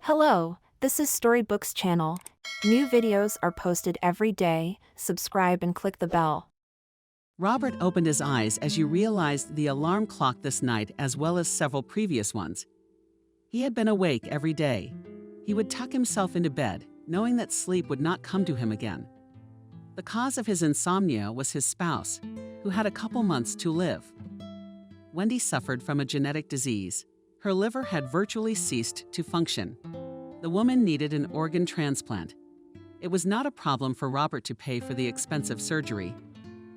Hello, this is Storybooks channel. New videos are posted every day. Subscribe and click the bell. Robert opened his eyes as you realized the alarm clock this night as well as several previous ones. He had been awake every day. He would tuck himself into bed, knowing that sleep would not come to him again. The cause of his insomnia was his spouse, who had a couple months to live. Wendy suffered from a genetic disease. Her liver had virtually ceased to function. The woman needed an organ transplant. It was not a problem for Robert to pay for the expensive surgery.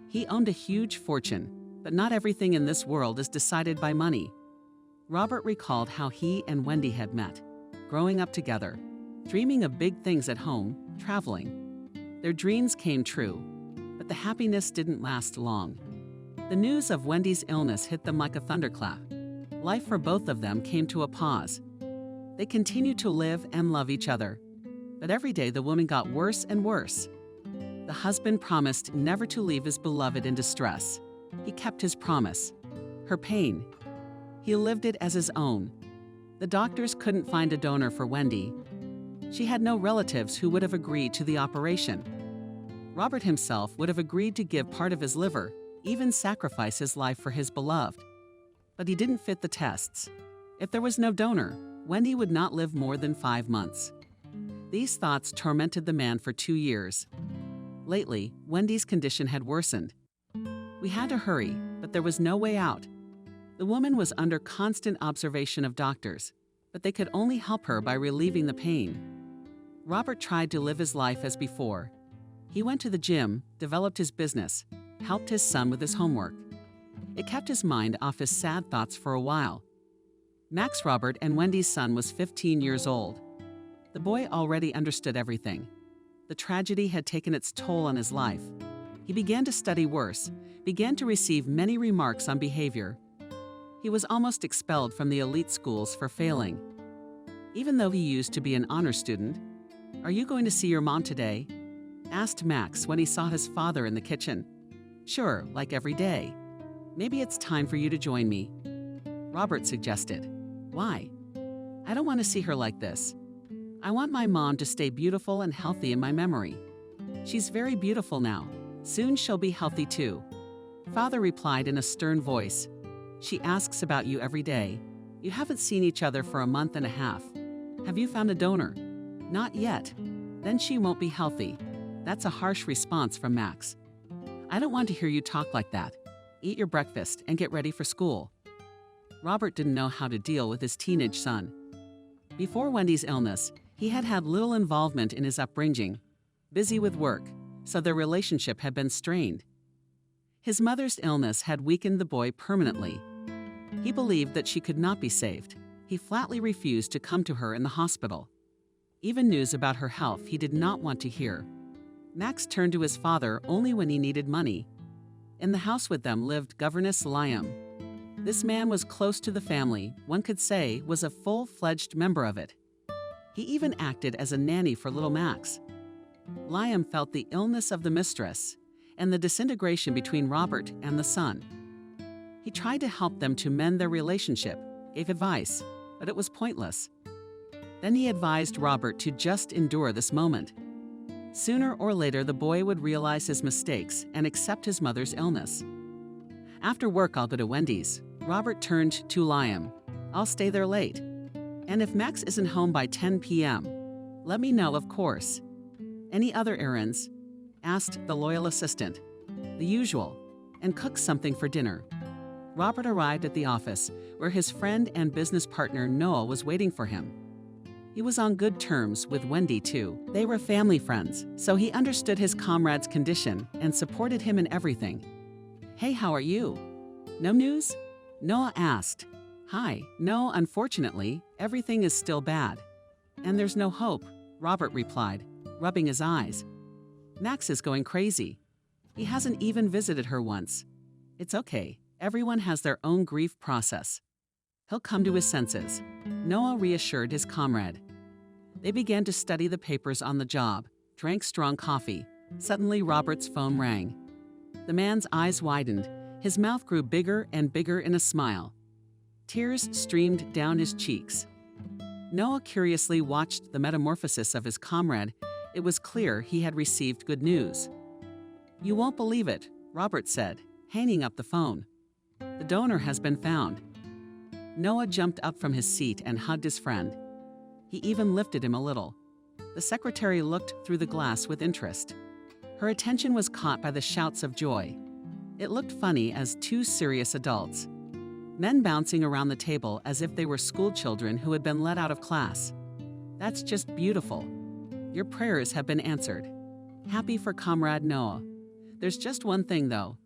He owned a huge fortune, but not everything in this world is decided by money. Robert recalled how he and Wendy had met, growing up together, dreaming of big things at home, traveling. Their dreams came true, but the happiness didn't last long. The news of Wendy's illness hit them like a thunderclap. Life for both of them came to a pause. They continued to live and love each other, but every day the woman got worse and worse. The husband promised never to leave his beloved in distress. He kept his promise. Her pain, he lived it as his own. The doctors couldn't find a donor for Wendy. She had no relatives who would have agreed to the operation. Robert himself would have agreed to give part of his liver, even sacrifice his life for his beloved. But he didn't fit the tests. If there was no donor, Wendy would not live more than 5 months. These thoughts tormented the man for 2 years. Lately, Wendy's condition had worsened. We had to hurry, but there was no way out. The woman was under constant observation of doctors, but they could only help her by relieving the pain. Robert tried to live his life as before. He went to the gym, developed his business, helped his son with his homework. It kept his mind off his sad thoughts for a while. Max, Robert and Wendy's son, was 15 years old. The boy already understood everything. The tragedy had taken its toll on his life. He began to study worse, began to receive many remarks on behavior. He was almost expelled from the elite schools for failing. Even though he used to be an honor student, "Are you going to see your mom today?" asked Max when he saw his father in the kitchen. "Sure, like every day. Maybe it's time for you to join me," Robert suggested. "Why?" "I don't want to see her like this. I want my mom to stay beautiful and healthy in my memory. She's very beautiful now. Soon she'll be healthy too," Father replied in a stern voice. "She asks about you every day. You haven't seen each other for a month and a half. Have you found a donor?" "Not yet." "Then she won't be healthy." That's a harsh response from Max. "I don't want to hear you talk like that. Eat your breakfast and get ready for school." Robert didn't know how to deal with his teenage son. Before Wendy's illness, he had had little involvement in his upbringing, busy with work, so their relationship had been strained. His mother's illness had weakened the boy permanently. He believed that she could not be saved. He flatly refused to come to her in the hospital. Even news about her health he did not want to hear. Max turned to his father only when he needed money. In the house with them lived Governess Liam. This man was close to the family, one could say was a full-fledged member of it. He even acted as a nanny for little Max. Liam felt the illness of the mistress and the disintegration between Robert and the son. He tried to help them to mend their relationship, gave advice, but it was pointless. Then he advised Robert to just endure this moment. Sooner or later, the boy would realize his mistakes and accept his mother's illness. "After work, I'll go to Wendy's," Robert turned to Liam. "I'll stay there late. And if Max isn't home by 10 p.m., let me know, of course." "Any other errands?" asked the loyal assistant. "The usual, and cook something for dinner." Robert arrived at the office, where his friend and business partner Noah was waiting for him. He was on good terms with Wendy, too. They were family friends, so he understood his comrade's condition and supported him in everything. "Hey, how are you? No news?" Noah asked. "Hi, no, unfortunately, everything is still bad." "And there's no hope," Robert replied, rubbing his eyes. "Max is going crazy. He hasn't even visited her once." "It's okay. Everyone has their own grief process. He'll come to his senses," Noah reassured his comrade. They began to study the papers on the job, drank strong coffee. Suddenly, Robert's phone rang. The man's eyes widened. His mouth grew bigger and bigger in a smile. Tears streamed down his cheeks. Noah curiously watched the metamorphosis of his comrade. It was clear he had received good news. "You won't believe it," Robert said, hanging up the phone. "The donor has been found." Noah jumped up from his seat and hugged his friend. He even lifted him a little. The secretary looked through the glass with interest. Her attention was caught by the shouts of joy. It looked funny as two serious adults, men bouncing around the table as if they were school children who had been let out of class. "That's just beautiful. Your prayers have been answered. Happy for Comrade Noah. There's just one thing, though.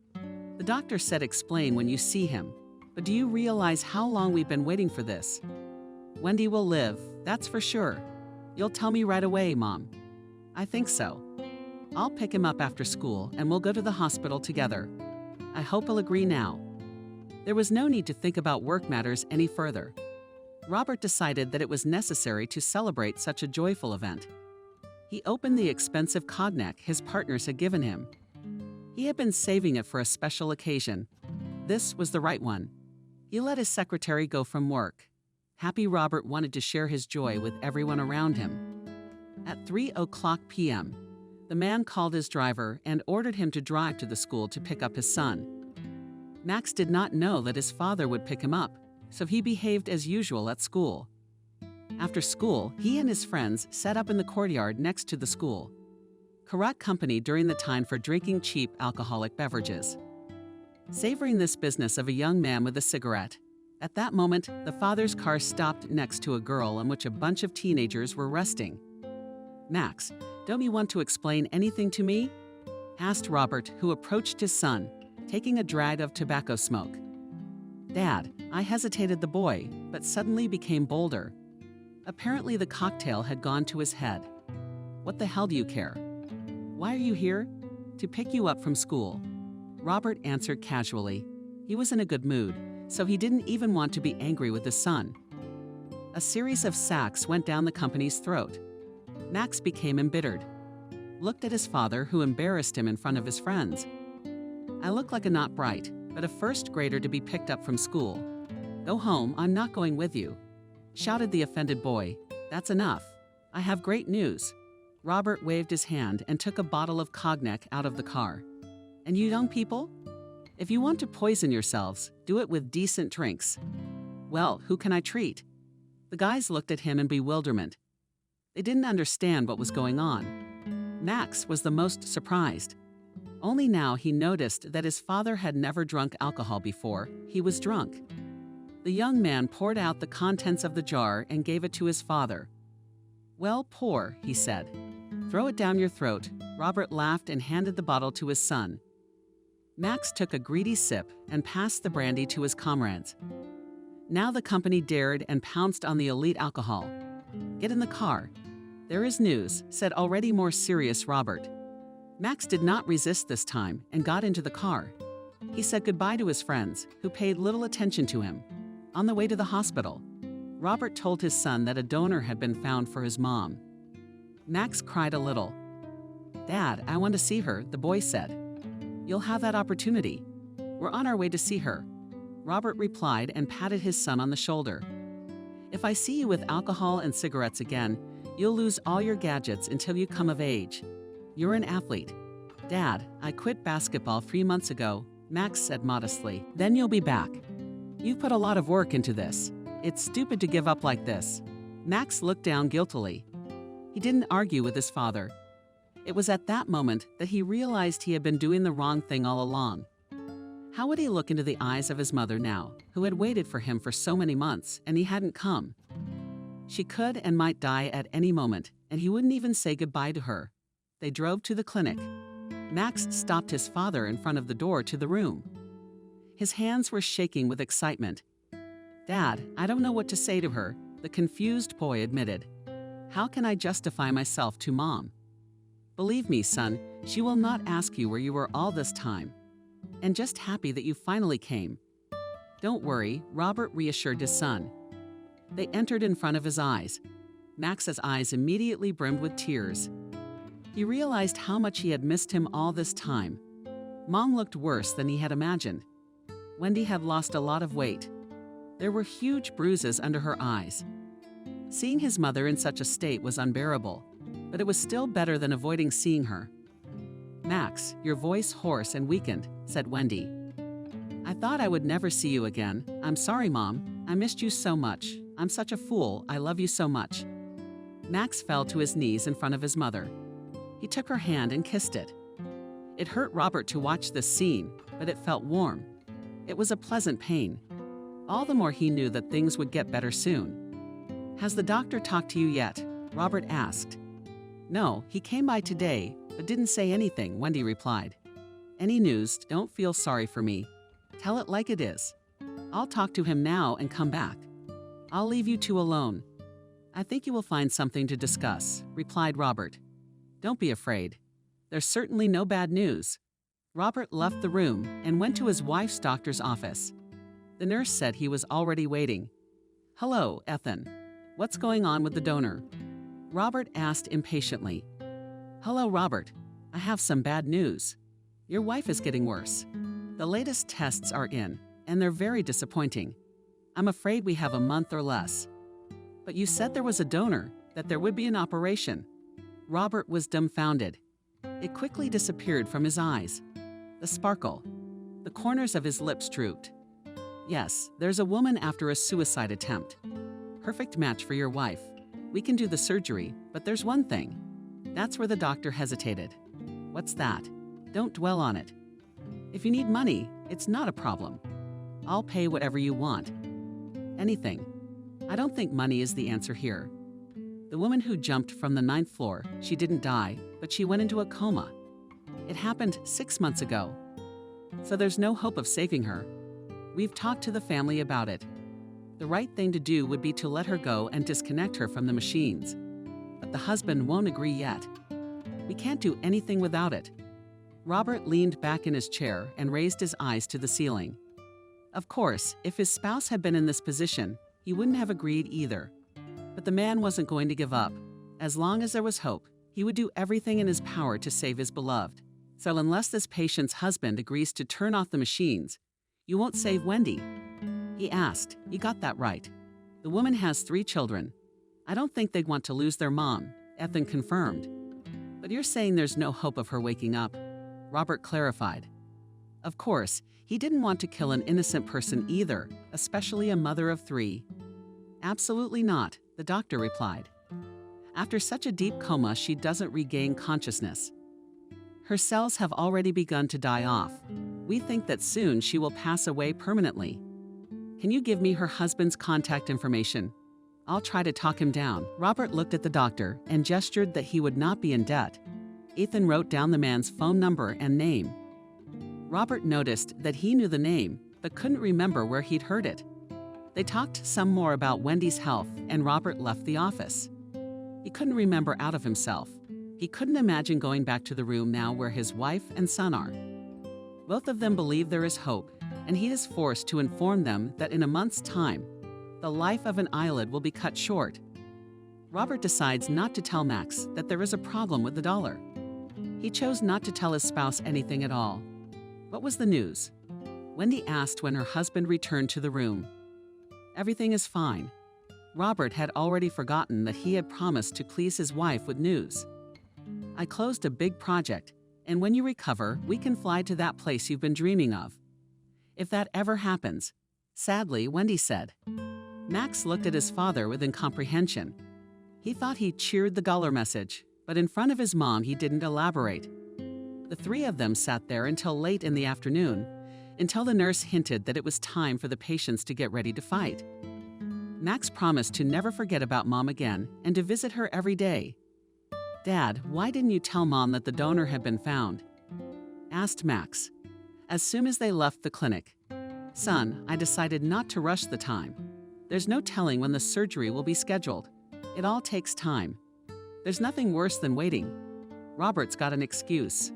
The doctor said explain when you see him, but do you realize how long we've been waiting for this? Wendy will live, that's for sure. You'll tell me right away, Mom." "I think so. I'll pick him up after school and we'll go to the hospital together. I hope he'll agree now." There was no need to think about work matters any further. Robert decided that it was necessary to celebrate such a joyful event. He opened the expensive cognac his partners had given him. He had been saving it for a special occasion. This was the right one. He let his secretary go from work. Happy Robert wanted to share his joy with everyone around him. At 3:00 p.m., the man called his driver and ordered him to drive to the school to pick up his son. Max did not know that his father would pick him up, so he behaved as usual at school. After school, he and his friends set up in the courtyard next to the school. Corrupt company during the time for drinking cheap alcoholic beverages. Savoring this business of a young man with a cigarette. At that moment, the father's car stopped next to a girl in which a bunch of teenagers were resting. "Max, don't you want to explain anything to me?" asked Robert, who approached his son, taking a drag of tobacco smoke. "Dad," I hesitated the boy, but suddenly became bolder. Apparently the cocktail had gone to his head. "What the hell do you care?" "Why are you here?" "To pick you up from school," Robert answered casually. He was in a good mood, so he didn't even want to be angry with his son. A series of sacks went down the company's throat. Max became embittered. Looked at his father, who embarrassed him in front of his friends. "I look like a not bright, but a first grader to be picked up from school. Go home, I'm not going with you," shouted the offended boy. "That's enough. I have great news." Robert waved his hand and took a bottle of cognac out of the car. "And you young people? If you want to poison yourselves, do it with decent drinks." "Well, who can I treat?" The guys looked at him in bewilderment. They didn't understand what was going on. Max was the most surprised. Only now he noticed that his father had never drunk alcohol before. He was drunk. The young man poured out the contents of the jar and gave it to his father. "Well, pour," he said. "Throw it down your throat." Robert laughed and handed the bottle to his son. Max took a greedy sip and passed the brandy to his comrades. Now the company dared and pounced on the elite alcohol. "Get in the car. There is news," said already more serious Robert. Max did not resist this time and got into the car. He said goodbye to his friends, who paid little attention to him. On the way to the hospital, Robert told his son that a donor had been found for his mom. Max cried a little. "Dad, I want to see her," the boy said. "You'll have that opportunity. We're on our way to see her," Robert replied and patted his son on the shoulder. "If I see you with alcohol and cigarettes again, you'll lose all your gadgets until you come of age. You're an athlete." "Dad, I quit basketball 3 months ago," Max said modestly. "Then you'll be back. You've put a lot of work into this. It's stupid to give up like this." Max looked down guiltily. He didn't argue with his father. It was at that moment that he realized he had been doing the wrong thing all along. How would he look into the eyes of his mother now, who had waited for him for so many months and he hadn't come? She could and might die at any moment, and he wouldn't even say goodbye to her. They drove to the clinic. Max stopped his father in front of the door to the room. His hands were shaking with excitement. "Dad, I don't know what to say to her," the confused boy admitted. "How can I justify myself to Mom? Believe me, son, she will not ask you where you were all this time. And just happy that you finally came." "Don't worry," Robert reassured his son. They entered in front of his eyes. Max's eyes immediately brimmed with tears. He realized how much he had missed him all this time. Mom looked worse than he had imagined. Wendy had lost a lot of weight. There were huge bruises under her eyes. Seeing his mother in such a state was unbearable, but it was still better than avoiding seeing her. "Max, your voice hoarse and weakened," said Wendy. "I thought I would never see you again. I'm sorry, Mom. I missed you so much. I'm such a fool. I love you so much." Max fell to his knees in front of his mother. He took her hand and kissed it. It hurt Robert to watch this scene, but it felt warm. It was a pleasant pain. All the more he knew that things would get better soon. "Has the doctor talked to you yet?" Robert asked. "No, he came by today, but didn't say anything," Wendy replied. "Any news, don't feel sorry for me. Tell it like it is. I'll talk to him now and come back. I'll leave you two alone. I think you will find something to discuss," replied Robert. "Don't be afraid. There's certainly no bad news." Robert left the room and went to his wife's doctor's office. The nurse said he was already waiting. "Hello, Ethan. What's going on with the donor?" Robert asked impatiently. "Hello, Robert. I have some bad news. Your wife is getting worse. The latest tests are in, and they're very disappointing. I'm afraid we have a month or less." "But you said there was a donor, that there would be an operation." Robert was dumbfounded. It quickly disappeared from his eyes. The sparkle. The corners of his lips drooped. "Yes, there's a woman after a suicide attempt. Perfect match for your wife. We can do the surgery, but there's one thing." That's where the doctor hesitated. "What's that?" "Don't dwell on it. If you need money, it's not a problem. I'll pay whatever you want. Anything. I don't think money is the answer here. The woman who jumped from the 9th floor, she didn't die, but she went into a coma. It happened 6 months ago. So there's no hope of saving her. We've talked to the family about it. The right thing to do would be to let her go and disconnect her from the machines. But the husband won't agree yet. We can't do anything without it." Robert leaned back in his chair and raised his eyes to the ceiling. Of course, if his spouse had been in this position, he wouldn't have agreed either. But the man wasn't going to give up. As long as there was hope, he would do everything in his power to save his beloved. So unless this patient's husband agrees to turn off the machines, you won't save Wendy. He asked. "You got that right. The woman has 3 children. I don't think they'd want to lose their mom," Ethan confirmed. "But you're saying there's no hope of her waking up," Robert clarified. Of course, he didn't want to kill an innocent person either, especially a mother of 3. "Absolutely not," the doctor replied. "After such a deep coma, she doesn't regain consciousness. Her cells have already begun to die off. We think that soon she will pass away permanently. Can you give me her husband's contact information? I'll try to talk him down." Robert looked at the doctor and gestured that he would not be in debt. Ethan wrote down the man's phone number and name. Robert noticed that he knew the name, but couldn't remember where he'd heard it. They talked some more about Wendy's health, and Robert left the office. He couldn't remember out of himself. He couldn't imagine going back to the room now where his wife and son are. Both of them believe there is hope, and he is forced to inform them that in a month's time, the life of an eyelid will be cut short. Robert decides not to tell Max that there is a problem with the dollar. He chose not to tell his spouse anything at all. What was the news? Wendy asked when her husband returned to the room. Everything is fine. Robert had already forgotten that he had promised to please his wife with news. I closed a big project, and when you recover, we can fly to that place you've been dreaming of. If that ever happens, sadly, Wendy said. Max looked at his father with incomprehension. He thought he cheered the dollar message, but in front of his mom he didn't elaborate. The 3 of them sat there until late in the afternoon, until the nurse hinted that it was time for the patients to get ready to fight. Max promised to never forget about Mom again and to visit her every day. "Dad, why didn't you tell Mom that the donor had been found?" asked Max, as soon as they left the clinic. "Son, I decided not to rush the time. There's no telling when the surgery will be scheduled. It all takes time. There's nothing worse than waiting." Robert's got an excuse.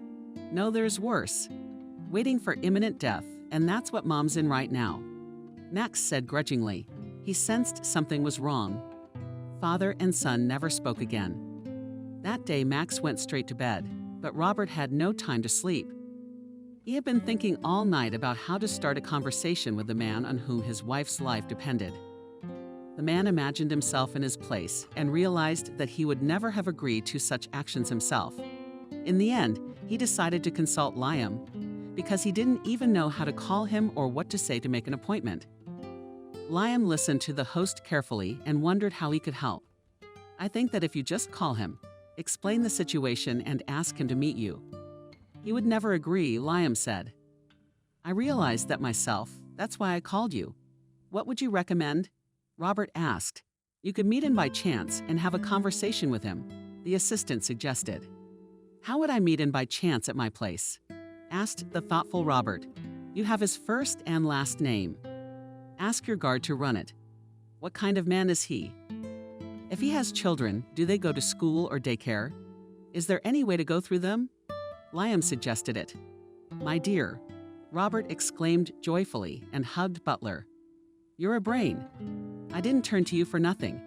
"No, there's worse. Waiting for imminent death, and that's what Mom's in right now," Max said grudgingly. He sensed something was wrong. Father and son never spoke again. That day, Max went straight to bed, but Robert had no time to sleep. He had been thinking all night about how to start a conversation with the man on whom his wife's life depended. The man imagined himself in his place and realized that he would never have agreed to such actions himself. In the end, he decided to consult Liam because he didn't even know how to call him or what to say to make an appointment. Liam listened to the host carefully and wondered how he could help. "I think that if you just call him, explain the situation and ask him to meet you." "He would never agree," Liam said. "I realized that myself. That's why I called you." "What would you recommend?" Robert asked. "You could meet him by chance and have a conversation with him," the assistant suggested. "How would I meet him by chance at my place?" asked the thoughtful Robert. "You have his first and last name. Ask your guard to run it. What kind of man is he? If he has children, do they go to school or daycare? Is there any way to go through them?" Liam suggested it. "My dear," Robert exclaimed joyfully and hugged Butler. "You're a brain. I didn't turn to you for nothing."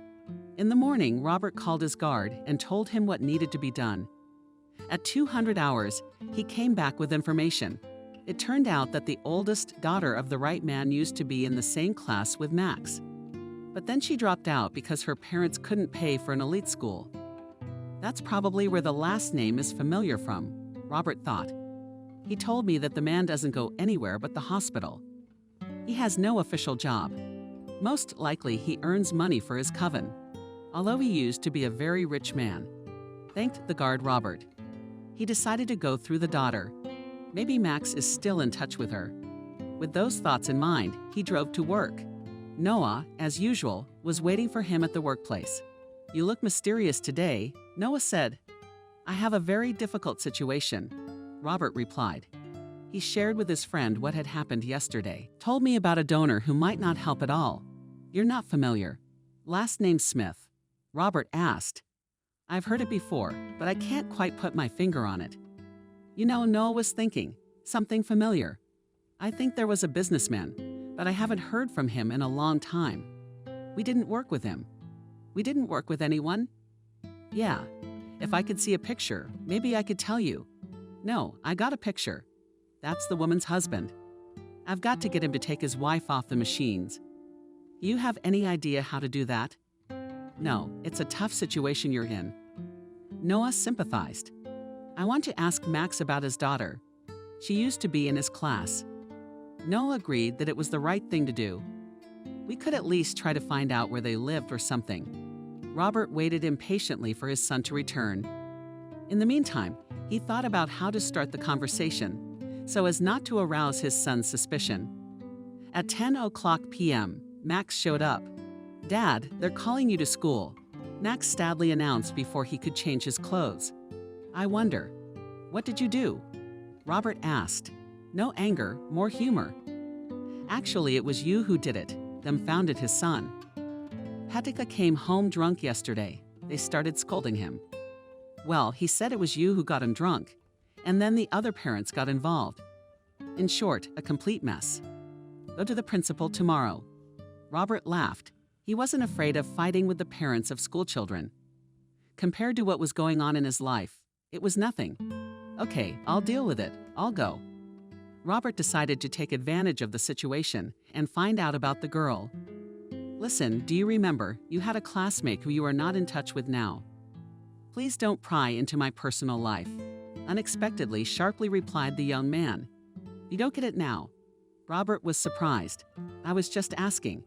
In the morning, Robert called his guard and told him what needed to be done. At 200 hours, he came back with information. It turned out that the oldest daughter of the right man used to be in the same class with Max. But then she dropped out because her parents couldn't pay for an elite school. That's probably where the last name is familiar from, Robert thought. He told me that the man doesn't go anywhere but the hospital. He has no official job. Most likely he earns money for his coven, although he used to be a very rich man. Thanked the guard Robert. He decided to go through the daughter. Maybe Max is still in touch with her. With those thoughts in mind, he drove to work. Noah, as usual, was waiting for him at the workplace. "You look mysterious today," Noah said. "I have a very difficult situation," Robert replied. He shared with his friend what had happened yesterday. "Told me about a donor who might not help at all. You're not familiar. Last name Smith?" Robert asked. "I've heard it before, but I can't quite put my finger on it." You know, Noah was thinking, something familiar. "I think there was a businessman, but I haven't heard from him in a long time. We didn't work with him." "We didn't work with anyone?" "Yeah. If I could see a picture, maybe I could tell you." "No, I got a picture. That's the woman's husband. I've got to get him to take his wife off the machines." "You have any idea how to do that?" "No, it's a tough situation you're in." Noah sympathized. "I want to ask Max about his daughter. She used to be in his class." Noah agreed that it was the right thing to do. "We could at least try to find out where they lived or something." Robert waited impatiently for his son to return. In the meantime, he thought about how to start the conversation so as not to arouse his son's suspicion. At 10:00 p.m., Max showed up. "Dad, they're calling you to school," Max sadly announced before he could change his clothes. "I wonder, what did you do?" Robert asked. No anger, more humor. "Actually, it was you who did it," dumbfounded his son. "Patika came home drunk yesterday. They started scolding him." "Well, he said it was you who got him drunk, and then the other parents got involved. In short, a complete mess. Go to the principal tomorrow." Robert laughed. He wasn't afraid of fighting with the parents of schoolchildren. Compared to what was going on in his life, it was nothing. "Okay, I'll deal with it. I'll go." Robert decided to take advantage of the situation and find out about the girl. "Listen, do you remember you had a classmate who you are not in touch with now? Please don't pry into my personal life," unexpectedly sharply replied the young man. "You don't get it now." Robert was surprised. "I was just asking.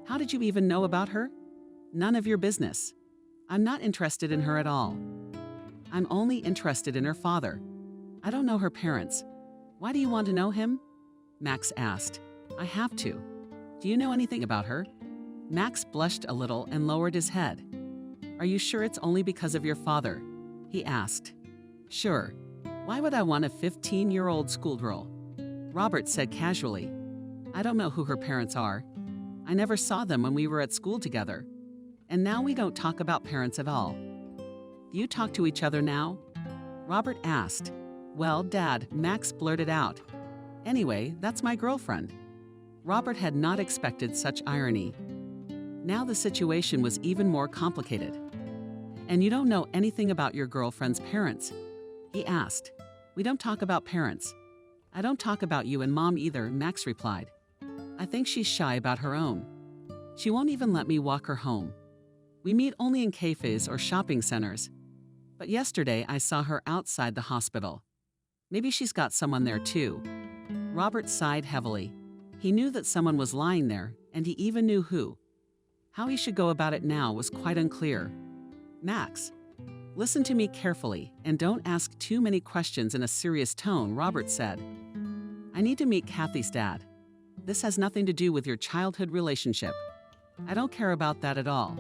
How did you even know about her?" "None of your business. I'm not interested in her at all. I'm only interested in her father. I don't know her parents." "Why do you want to know him?" Max asked. "I have to. Do you know anything about her?" Max blushed a little and lowered his head. "Are you sure it's only because of your father?" he asked. "Sure. Why would I want a 15-year-old schoolgirl?" Robert said casually. "I don't know who her parents are. I never saw them when we were at school together. And now we don't talk about parents at all." "Do you talk to each other now?" Robert asked. "Well, Dad," Max blurted out. "Anyway, that's my girlfriend." Robert had not expected such irony. Now the situation was even more complicated. "And you don't know anything about your girlfriend's parents?" he asked. "We don't talk about parents." "I don't talk about you and Mom either," Max replied. "I think she's shy about her own." She won't even let me walk her home. We meet only in cafes or shopping centers. But yesterday I saw her outside the hospital. Maybe she's got someone there too." Robert sighed heavily. He knew that someone was lying there, and he even knew who. How he should go about it now was quite unclear. "Max, listen to me carefully and don't ask too many questions in a serious tone," Robert said. "I need to meet Kathy's dad. This has nothing to do with your childhood relationship. I don't care about that at all.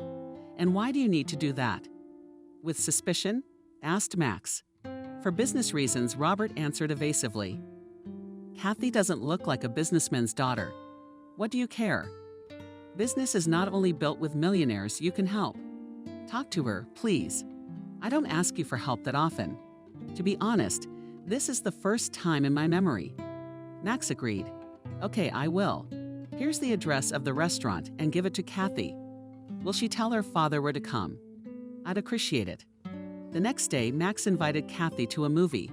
And why do you need to do that?" "With suspicion?" asked Max. For business reasons, Robert answered evasively. "Kathy doesn't look like a businessman's daughter. What do you care? Business is not only built with millionaires you can help. Talk to her, please. I don't ask you for help that often. To be honest, this is the first time in my memory." Max agreed. "Okay, I will. Here's the address of the restaurant and give it to Kathy. Will she tell her father where to come? I'd appreciate it." The next day, Max invited Kathy to a movie.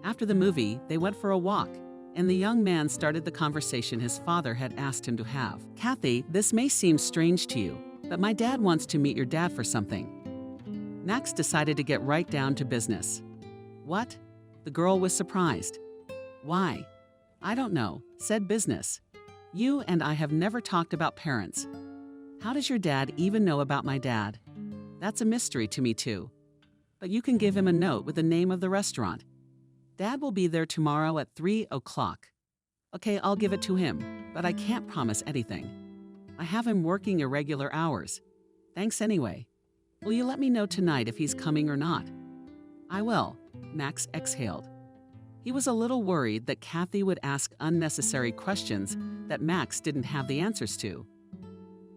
After the movie, they went for a walk, and the young man started the conversation his father had asked him to have. "Kathy, this may seem strange to you, but my dad wants to meet your dad for something." Max decided to get right down to business. "What?" The girl was surprised. "Why?" "I don't know," said business. "You and I have never talked about parents. How does your dad even know about my dad? That's a mystery to me too. But you can give him a note with the name of the restaurant. Dad will be there tomorrow at 3 o'clock. Okay, I'll give it to him, but I can't promise anything. I have him working irregular hours. Thanks anyway. Will you let me know tonight if he's coming or not?" "I will," Max exhaled. He was a little worried that Kathy would ask unnecessary questions that Max didn't have the answers to.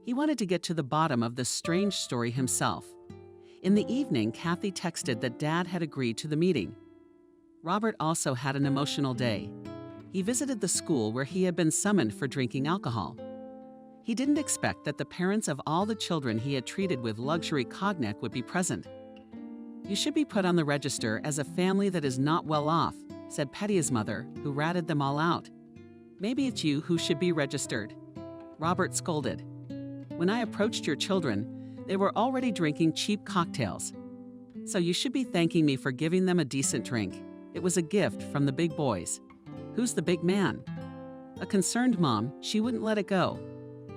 He wanted to get to the bottom of this strange story himself. In the evening, Kathy texted that Dad had agreed to the meeting. Robert also had an emotional day. He visited the school where he had been summoned for drinking alcohol. He didn't expect that the parents of all the children he had treated with luxury cognac would be present. "You should be put on the register as a family that is not well off," said Petty's mother, who ratted them all out. "Maybe it's you who should be registered." Robert scolded. "When I approached your children, they were already drinking cheap cocktails. So you should be thanking me for giving them a decent drink. It was a gift from the big boys." "Who's the big man?" A concerned mom, she wouldn't let it go.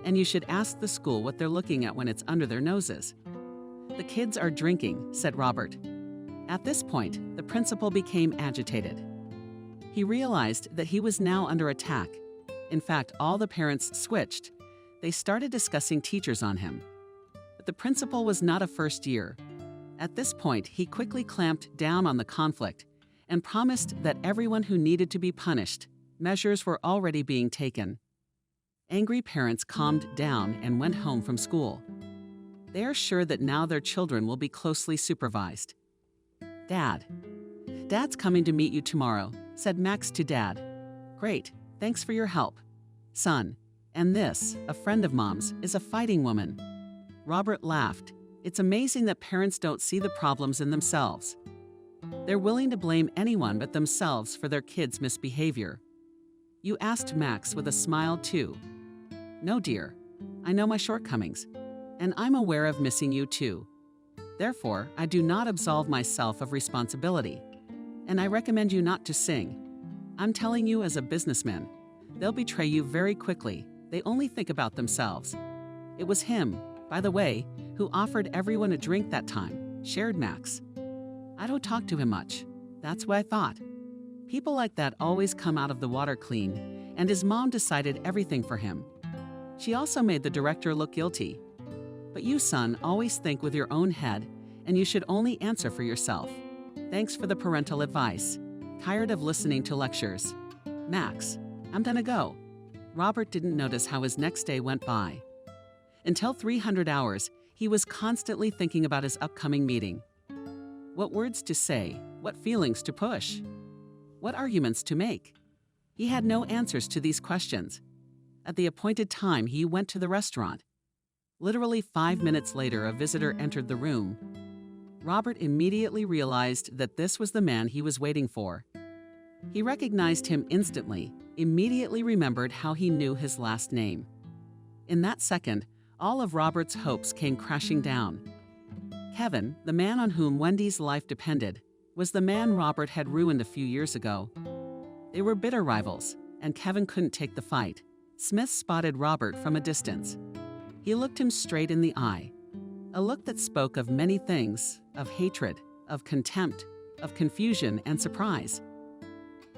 "And you should ask the school what they're looking at when it's under their noses." "The kids are drinking," said Robert. At this point, the principal became agitated. He realized that he was now under attack. In fact, all the parents switched. They started discussing teachers on him. But the principal was not a first year. At this point, he quickly clamped down on the conflict and promised that everyone who needed to be punished, measures were already being taken. Angry parents calmed down and went home from school. They are sure that now their children will be closely supervised. "Dad's coming to meet you tomorrow," said Max to Dad. "Great, thanks for your help. Son, and this, a friend of Mom's, is a fighting woman." Robert laughed. It's amazing that parents don't see the problems in themselves. They're willing to blame anyone but themselves for their kids' misbehavior. "You asked Max with a smile too." "No, dear. I know my shortcomings, and I'm aware of missing you too. Therefore, I do not absolve myself of responsibility, and I recommend you not to sing. I'm telling you as a businessman, they'll betray you very quickly. They only think about themselves." "It was him, by the way, who offered everyone a drink that time," shared Max. "I don't talk to him much. That's what I thought. People like that always come out of the water clean, and his mom decided everything for him. She also made the director look guilty. But you, son, always think with your own head, and you should only answer for yourself. Thanks for the parental advice. Tired of listening to lectures. Max, I'm gonna go." Robert didn't notice how his next day went by. Until 300 hours, he was constantly thinking about his upcoming meeting. What words to say, what feelings to push, what arguments to make. He had no answers to these questions. At the appointed time, he went to the restaurant. Literally 5 minutes later, a visitor entered the room. Robert immediately realized that this was the man he was waiting for. He recognized him instantly, immediately remembered how he knew his last name. In that second, All of Robert's hopes came crashing down. Kevin, the man on whom Wendy's life depended, was the man Robert had ruined a few years ago. They were bitter rivals, and Kevin couldn't take the fight. Smith spotted Robert from a distance. He looked him straight in the eye, a look that spoke of many things, of hatred, of contempt, of confusion and surprise.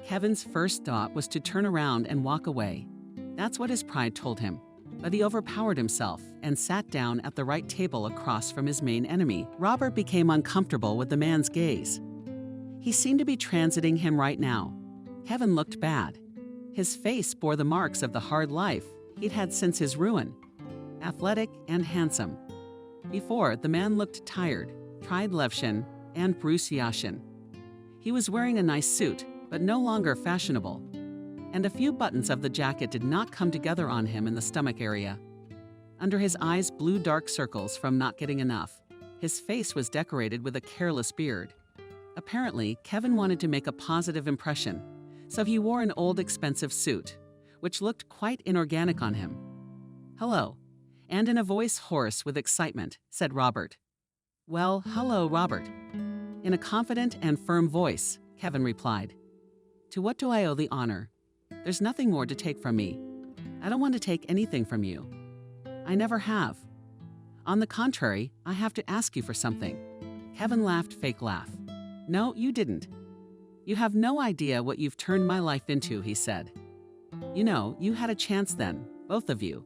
Kevin's first thought was to turn around and walk away. That's what his pride told him. But he overpowered himself and sat down at the right table across from his main enemy. Robert became uncomfortable with the man's gaze. He seemed to be transiting him right now. Kevin looked bad. His face bore the marks of the hard life he'd had since his ruin. Athletic and handsome. Before, the man looked tired, Levshin, and Bruce Yashin. He was wearing a nice suit, but no longer fashionable. And a few buttons of the jacket did not come together on him in the stomach area. Under his eyes blew dark circles from not getting enough. His face was decorated with a careless beard. Apparently, Kevin wanted to make a positive impression, so he wore an old expensive suit, which looked quite inorganic on him. "Hello," and in a voice hoarse with excitement, said Robert. "Well, hello, Robert." In a confident and firm voice, Kevin replied. "To what do I owe the honor? There's nothing more to take from me. I don't want to take anything from you. I never have. On the contrary, I have to ask you for something." Kevin laughed fake laugh. "No, you didn't. You have no idea what you've turned my life into," he said. "You know, you had a chance then, both of you.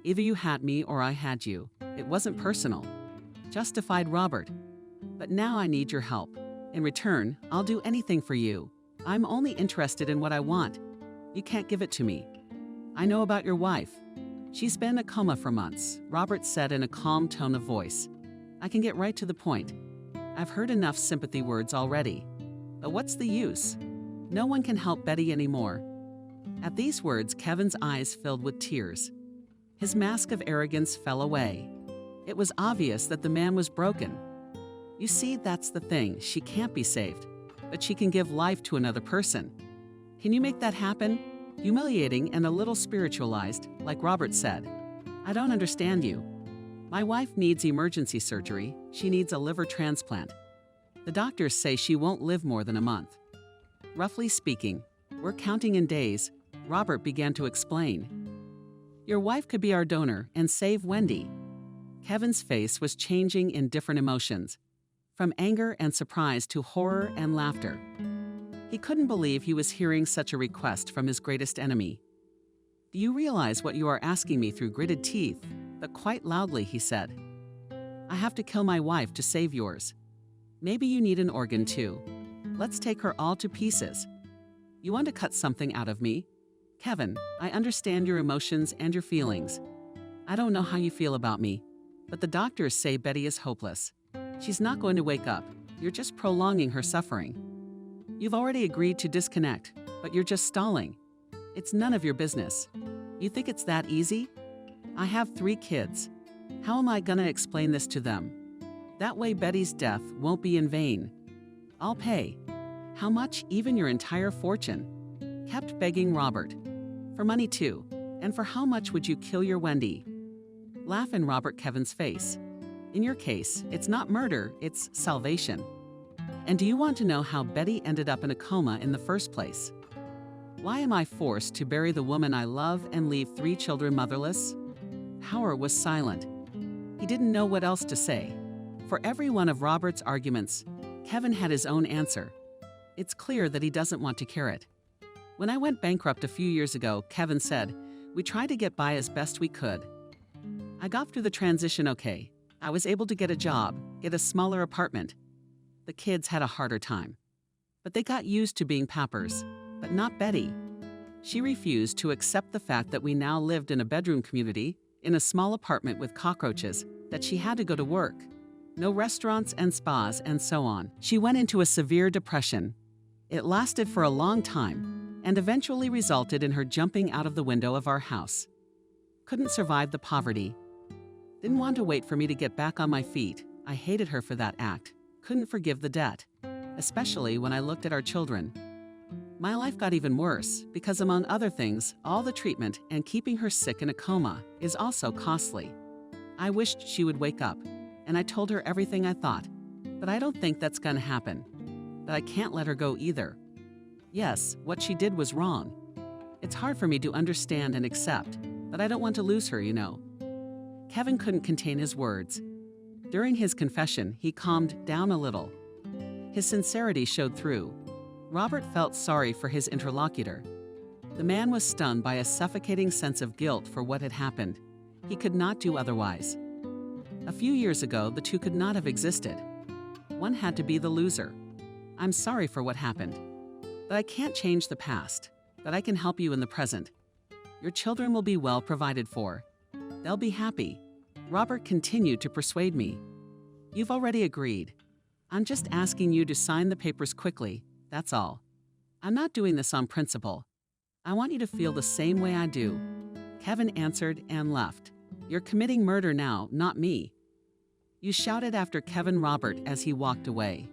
Either you had me or I had you. It wasn't personal," justified Robert. "But now I need your help. In return, I'll do anything for you. I'm only interested in what I want. You can't give it to me. I know about your wife. She's been in a coma for months," Robert said in a calm tone of voice. "I can get right to the point. I've heard enough sympathy words already. But what's the use? No one can help Betty anymore." At these words, Kevin's eyes filled with tears. His mask of arrogance fell away. It was obvious that the man was broken. "You see, that's the thing. She can't be saved, but she can give life to another person. Can you make that happen? Humiliating and a little spiritualized, like Robert said. I don't understand you. My wife needs emergency surgery. She needs a liver transplant. The doctors say she won't live more than a month. Roughly speaking, we're counting in days," Robert began to explain. "Your wife could be our donor and save Wendy." Kevin's face was changing in different emotions, from anger and surprise to horror and laughter. He couldn't believe he was hearing such a request from his greatest enemy. "Do you realize what you are asking me?" Through gritted teeth, but quite loudly, he said. "I have to kill my wife to save yours. Maybe you need an organ too. Let's take her all to pieces. You want to cut something out of me? Kevin, I understand your emotions and your feelings. I don't know how you feel about me, but the doctors say Betty is hopeless. She's not going to wake up. You're just prolonging her suffering. You've already agreed to disconnect, but you're just stalling. It's none of your business. You think it's that easy? I have 3 kids. How am I gonna explain this to them? That way Betty's death won't be in vain. I'll pay. How much? Even your entire fortune?" Kept begging Robert. "For money too. And for how much would you kill your Wendy?" Laugh in Kevin's face. "In your case, it's not murder, it's salvation. And do you want to know how Betty ended up in a coma in the first place? Why am I forced to bury the woman I love and leave 3 children motherless?" Howard was silent. He didn't know what else to say. For every one of Robert's arguments, Kevin had his own answer. It's clear that he doesn't want to hear it. "When I went bankrupt a few years ago," Kevin said, "we tried to get by as best we could. I got through the transition okay. I was able to get a job, get a smaller apartment. The kids had a harder time. But they got used to being paupers, but not Betty. She refused to accept the fact that we now lived in a bedroom community, in a small apartment with cockroaches, that she had to go to work. No restaurants and spas and so on. She went into a severe depression. It lasted for a long time and eventually resulted in her jumping out of the window of our house. Couldn't survive the poverty. Didn't want to wait for me to get back on my feet. I hated her for that act. Couldn't forgive the debt, especially when I looked at our children. My life got even worse because, among other things, all the treatment and keeping her sick in a coma is also costly. I wished she would wake up, and I told her everything I thought, but I don't think that's gonna happen. But I can't let her go either. Yes, what she did was wrong. It's hard for me to understand and accept, but I don't want to lose her, you know." Kevin couldn't contain his words. During his confession, he calmed down a little. His sincerity showed through. Robert felt sorry for his interlocutor. The man was stunned by a suffocating sense of guilt for what had happened. He could not do otherwise. A few years ago, the two could not have existed. One had to be the loser. "I'm sorry for what happened, but I can't change the past, but I can help you in the present. Your children will be well provided for. They'll be happy." Robert continued to persuade me. "You've already agreed. I'm just asking you to sign the papers quickly, that's all. I'm not doing this on principle. I want you to feel the same way I do." Kevin answered and left. "You're committing murder now, not me." You shouted after Kevin Robert as he walked away.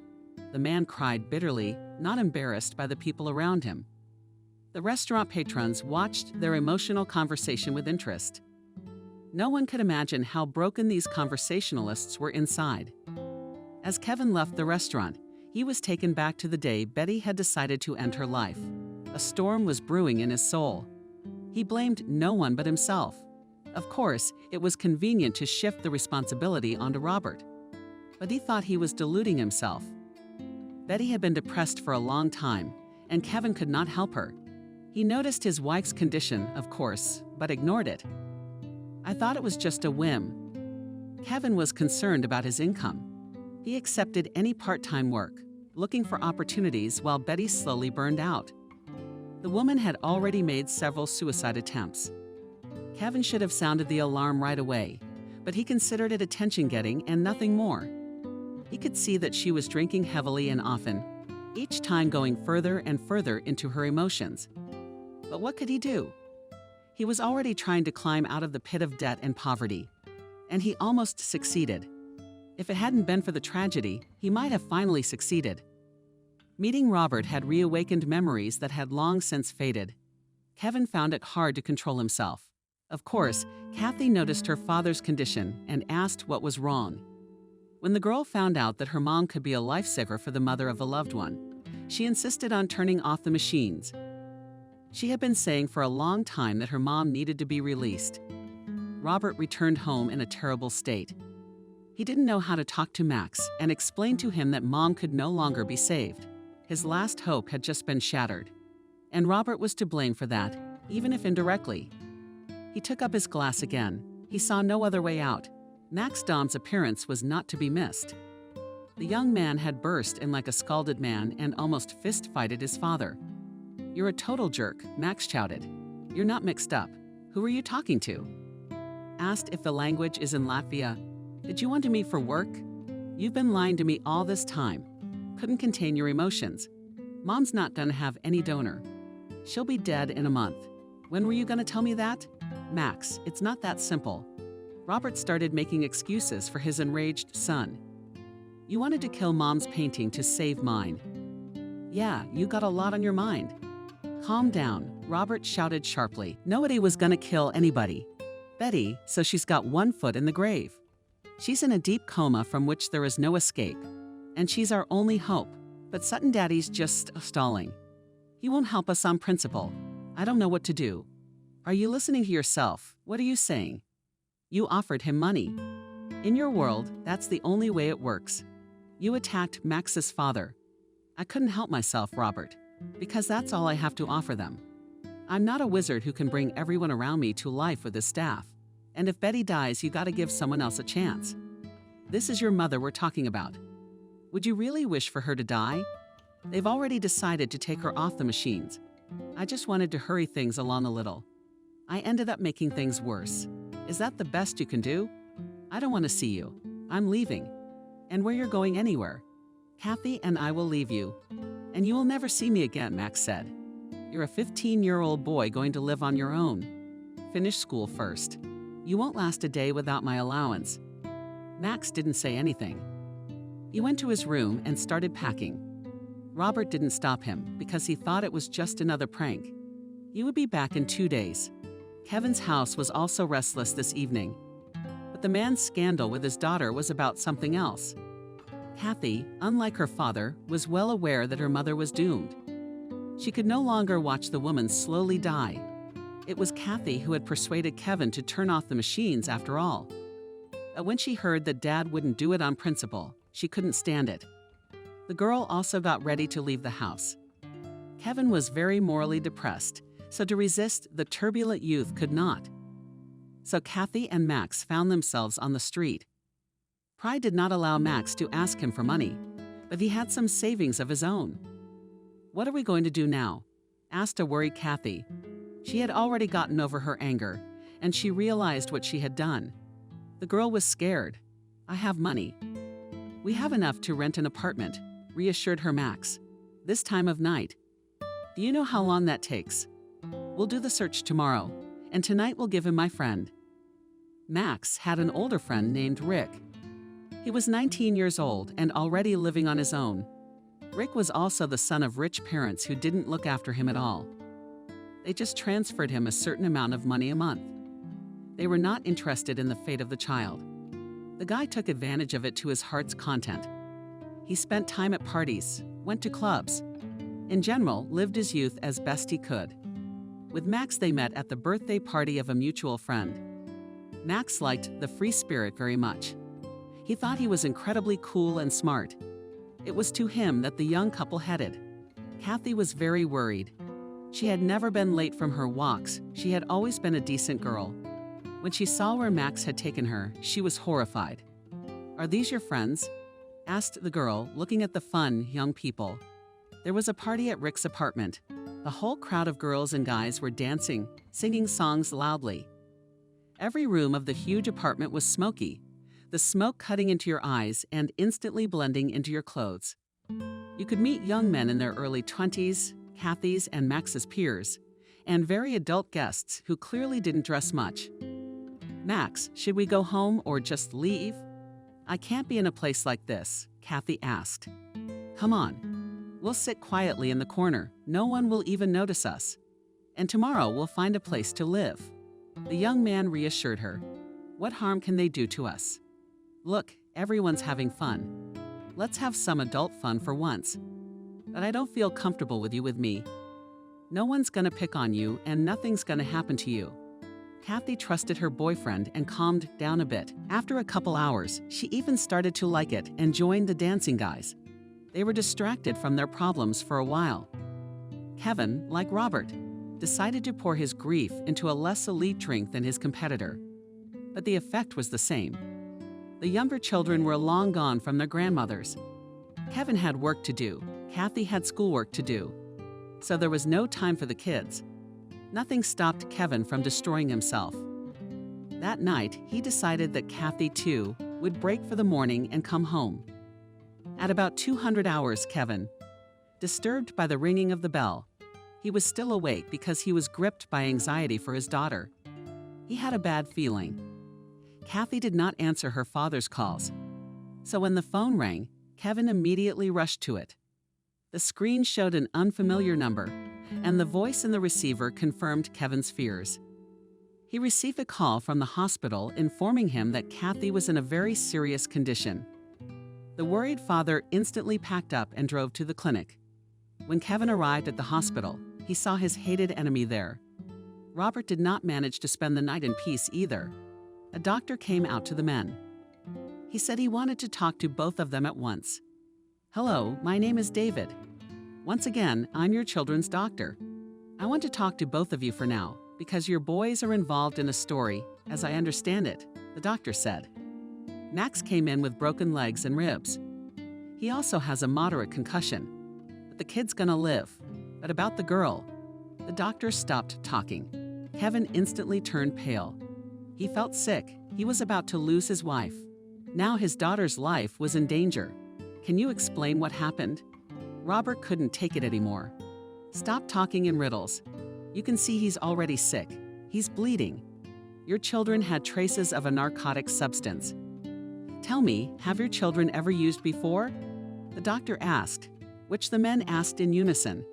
The man cried bitterly, not embarrassed by the people around him. The restaurant patrons watched their emotional conversation with interest. No one could imagine how broken these conversationalists were inside. As Kevin left the restaurant, he was taken back to the day Betty had decided to end her life. A storm was brewing in his soul. He blamed no one but himself. Of course, it was convenient to shift the responsibility onto Robert. But he thought he was deluding himself. Betty had been depressed for a long time, and Kevin could not help her. He noticed his wife's condition, of course, but ignored it. "I thought it was just a whim." Kevin was concerned about his income. He accepted any part-time work, looking for opportunities while Betty slowly burned out. The woman had already made several suicide attempts. Kevin should have sounded the alarm right away, but he considered it attention-getting and nothing more. He could see that she was drinking heavily and often, each time going further and further into her emotions. But what could he do? He was already trying to climb out of the pit of debt and poverty, and he almost succeeded. If it hadn't been for the tragedy, he might have finally succeeded. Meeting Robert had reawakened memories that had long since faded. Kevin found it hard to control himself. Of course, Kathy noticed her father's condition and asked what was wrong. When the girl found out that her mom could be a lifesaver for the mother of a loved one, she insisted on turning off the machines. She had been saying for a long time that her mom needed to be released. Robert returned home in a terrible state. He didn't know how to talk to Max and explain to him that Mom could no longer be saved. His last hope had just been shattered. And Robert was to blame for that, even if indirectly. He took up his glass again. He saw no other way out. Max Dom's appearance was not to be missed. The young man had burst in like a scalded man and almost fist-fighted his father. "You're a total jerk," Max shouted. "You're not mixed up. Who are you talking to?" Asked if the language is in Latvia. "Did you want to meet for work? You've been lying to me all this time. Couldn't contain your emotions. Mom's not gonna have any donor. She'll be dead in a month. When were you gonna tell me that?" "Max, it's not that simple." Robert started making excuses for his enraged son. "You wanted to kill Mom's painting to save mine." "Yeah, you got a lot on your mind." "Calm down," Robert shouted sharply. "Nobody was gonna kill anybody. Betty, so she's got one foot in the grave. She's in a deep coma from which there is no escape, and she's our only hope. But Sutton Daddy's just stalling. He won't help us on principle. I don't know what to do." "Are you listening to yourself? What are you saying?" "You offered him money. In your world, that's the only way it works. You attacked Max's father. I couldn't help myself, Robert, because that's all I have to offer them. I'm not a wizard who can bring everyone around me to life with his staff. And if Betty dies, you gotta give someone else a chance. This is your mother we're talking about. Would you really wish for her to die? They've already decided to take her off the machines. I just wanted to hurry things along a little. I ended up making things worse. Is that the best you can do? I don't want to see you. I'm leaving. And where you're going anywhere. Kathy and I will leave you. And you will never see me again," Max said. "You're a 15-year-old boy going to live on your own. Finish school first. You won't last a day without my allowance." Max didn't say anything. He went to his room and started packing. Robert didn't stop him because he thought it was just another prank. He would be back in 2 days. Kevin's house was also restless this evening. But the man's scandal with his daughter was about something else. Kathy, unlike her father, was well aware that her mother was doomed. She could no longer watch the woman slowly die. It was Kathy who had persuaded Kevin to turn off the machines after all. But when she heard that Dad wouldn't do it on principle, she couldn't stand it. The girl also got ready to leave the house. Kevin was very morally depressed, so to resist the turbulent youth could not. So Kathy and Max found themselves on the street. Pride did not allow Max to ask him for money, but he had some savings of his own. "What are we going to do now?" asked a worried Kathy. She had already gotten over her anger, and she realized what she had done. The girl was scared. "I have money." "We have enough to rent an apartment," reassured her Max. "This time of night. Do you know how long that takes? We'll do the search tomorrow, and tonight we'll give him my friend." Max had an older friend named Rick. He was 19 years old and already living on his own. Rick was also the son of rich parents who didn't look after him at all. They just transferred him a certain amount of money a month. They were not interested in the fate of the child. The guy took advantage of it to his heart's content. He spent time at parties, went to clubs. In general, lived his youth as best he could. With Max, they met at the birthday party of a mutual friend. Max liked the free spirit very much. He thought he was incredibly cool and smart. It was to him that the young couple headed. Kathy was very worried. She had never been late from her walks. She had always been a decent girl. When she saw where Max had taken her, she was horrified. "Are these your friends?" asked the girl, looking at the fun young people. There was a party at Rick's apartment. The whole crowd of girls and guys were dancing, singing songs loudly. Every room of the huge apartment was smoky, the smoke cutting into your eyes and instantly blending into your clothes. You could meet young men in their early 20s, Kathy's and Max's peers, and very adult guests who clearly didn't dress much. "Max, should we go home or just leave?" "I can't be in a place like this," Kathy asked. "Come on. We'll sit quietly in the corner. No one will even notice us. And tomorrow we'll find a place to live." The young man reassured her. "What harm can they do to us? Look, everyone's having fun. Let's have some adult fun for once. But I don't feel comfortable with you with me. No one's gonna pick on you and nothing's gonna happen to you." Kathy trusted her boyfriend and calmed down a bit. After a couple hours, she even started to like it and joined the dancing guys. They were distracted from their problems for a while. Kevin, like Robert, decided to pour his grief into a less elite drink than his competitor. But the effect was the same. The younger children were long gone from their grandmothers. Kevin had work to do. Kathy had schoolwork to do. So there was no time for the kids. Nothing stopped Kevin from destroying himself. That night, he decided that Kathy, too, would break for the morning and come home. At about 200 hours, Kevin, disturbed by the ringing of the bell, he was still awake because he was gripped by anxiety for his daughter. He had a bad feeling. Kathy did not answer her father's calls. So when the phone rang, Kevin immediately rushed to it. The screen showed an unfamiliar number, and the voice in the receiver confirmed Kevin's fears. He received a call from the hospital informing him that Kathy was in a very serious condition. The worried father instantly packed up and drove to the clinic. When Kevin arrived at the hospital, he saw his hated enemy there. Robert did not manage to spend the night in peace either. A doctor came out to the men. He said he wanted to talk to both of them at once. "Hello, my name is David. Once again, I'm your children's doctor. I want to talk to both of you for now, because your boys are involved in a story, as I understand it," the doctor said. Max came in with broken legs and ribs. He also has a moderate concussion. But the kid's gonna live. But about the girl, the doctor stopped talking. Kevin instantly turned pale. He felt sick. He was about to lose his wife. Now his daughter's life was in danger. "Can you explain what happened?" Robert couldn't take it anymore. "Stop talking in riddles. You can see he's already sick. He's bleeding. Your children had traces of a narcotic substance. Tell me, have your children ever used before?" the doctor asked, which the men asked in unison.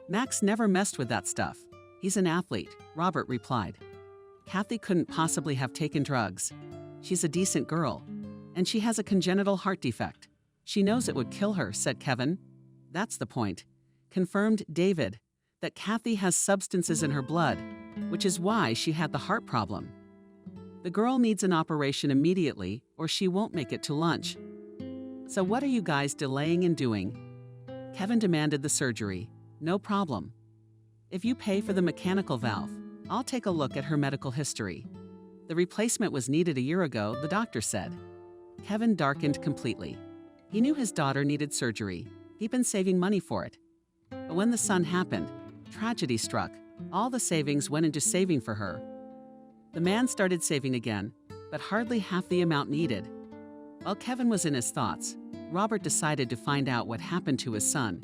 "Max never messed with that stuff. He's an athlete," Robert replied. "Kathy couldn't possibly have taken drugs. She's a decent girl, and she has a congenital heart defect. She knows it would kill her, said Kevin. That's the point, confirmed David, that Kathy has substances in her blood, which is why she had the heart problem. The girl needs an operation immediately, or she won't make it to lunch. So what are you guys delaying and doing? Kevin demanded the surgery. No problem. If you pay for the mechanical valve, I'll take a look at her medical history. The replacement was needed a year ago, the doctor said. Kevin darkened completely. He knew his daughter needed surgery. He'd been saving money for it. But when the son happened, tragedy struck. All the savings went into saving for her. The man started saving again, but hardly half the amount needed. While Kevin was in his thoughts, Robert decided to find out what happened to his son.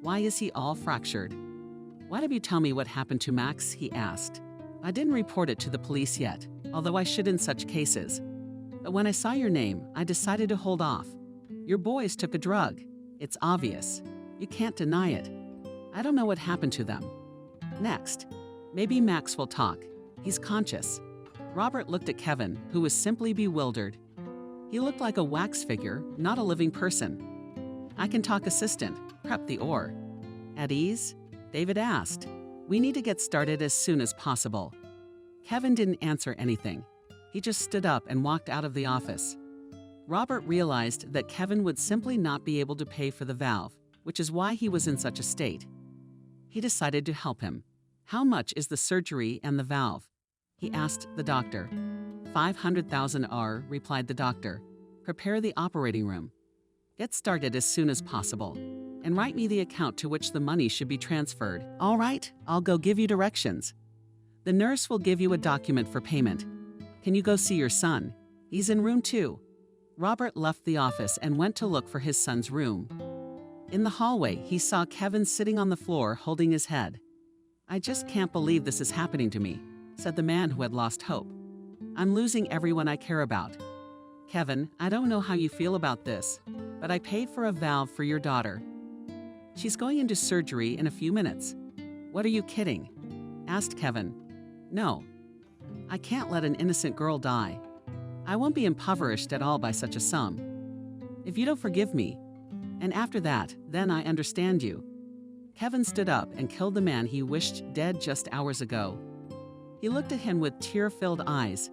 Why is he all fractured? Why don't you tell me what happened to Max? He asked. I didn't report it to the police yet, although I should in such cases. But when I saw your name, I decided to hold off. Your boys took a drug. It's obvious. You can't deny it. I don't know what happened to them. Next, maybe Max will talk. He's conscious. Robert looked at Kevin, who was simply bewildered. He looked like a wax figure, not a living person. I can talk assistant, prep the ore. At ease? David asked. We need to get started as soon as possible. Kevin didn't answer anything. He just stood up and walked out of the office. Robert realized that Kevin would simply not be able to pay for the valve, which is why he was in such a state. He decided to help him. How much is the surgery and the valve? He asked the doctor. 500,000 R, replied the doctor. Prepare the operating room. Get started as soon as possible, and write me the account to which the money should be transferred. All right, I'll go give you directions. The nurse will give you a document for payment. Can you go see your son? He's in room 2. Robert left the office and went to look for his son's room. In the hallway, he saw Kevin sitting on the floor holding his head. I just can't believe this is happening to me, said the man who had lost hope. I'm losing everyone I care about. Kevin, I don't know how you feel about this, but I paid for a valve for your daughter. She's going into surgery in a few minutes. What are you kidding? Asked Kevin. No. I can't let an innocent girl die. I won't be impoverished at all by such a sum. If you don't forgive me, and after that, then I understand you. Kevin stood up and killed the man he wished dead just hours ago. He looked at him with tear-filled eyes.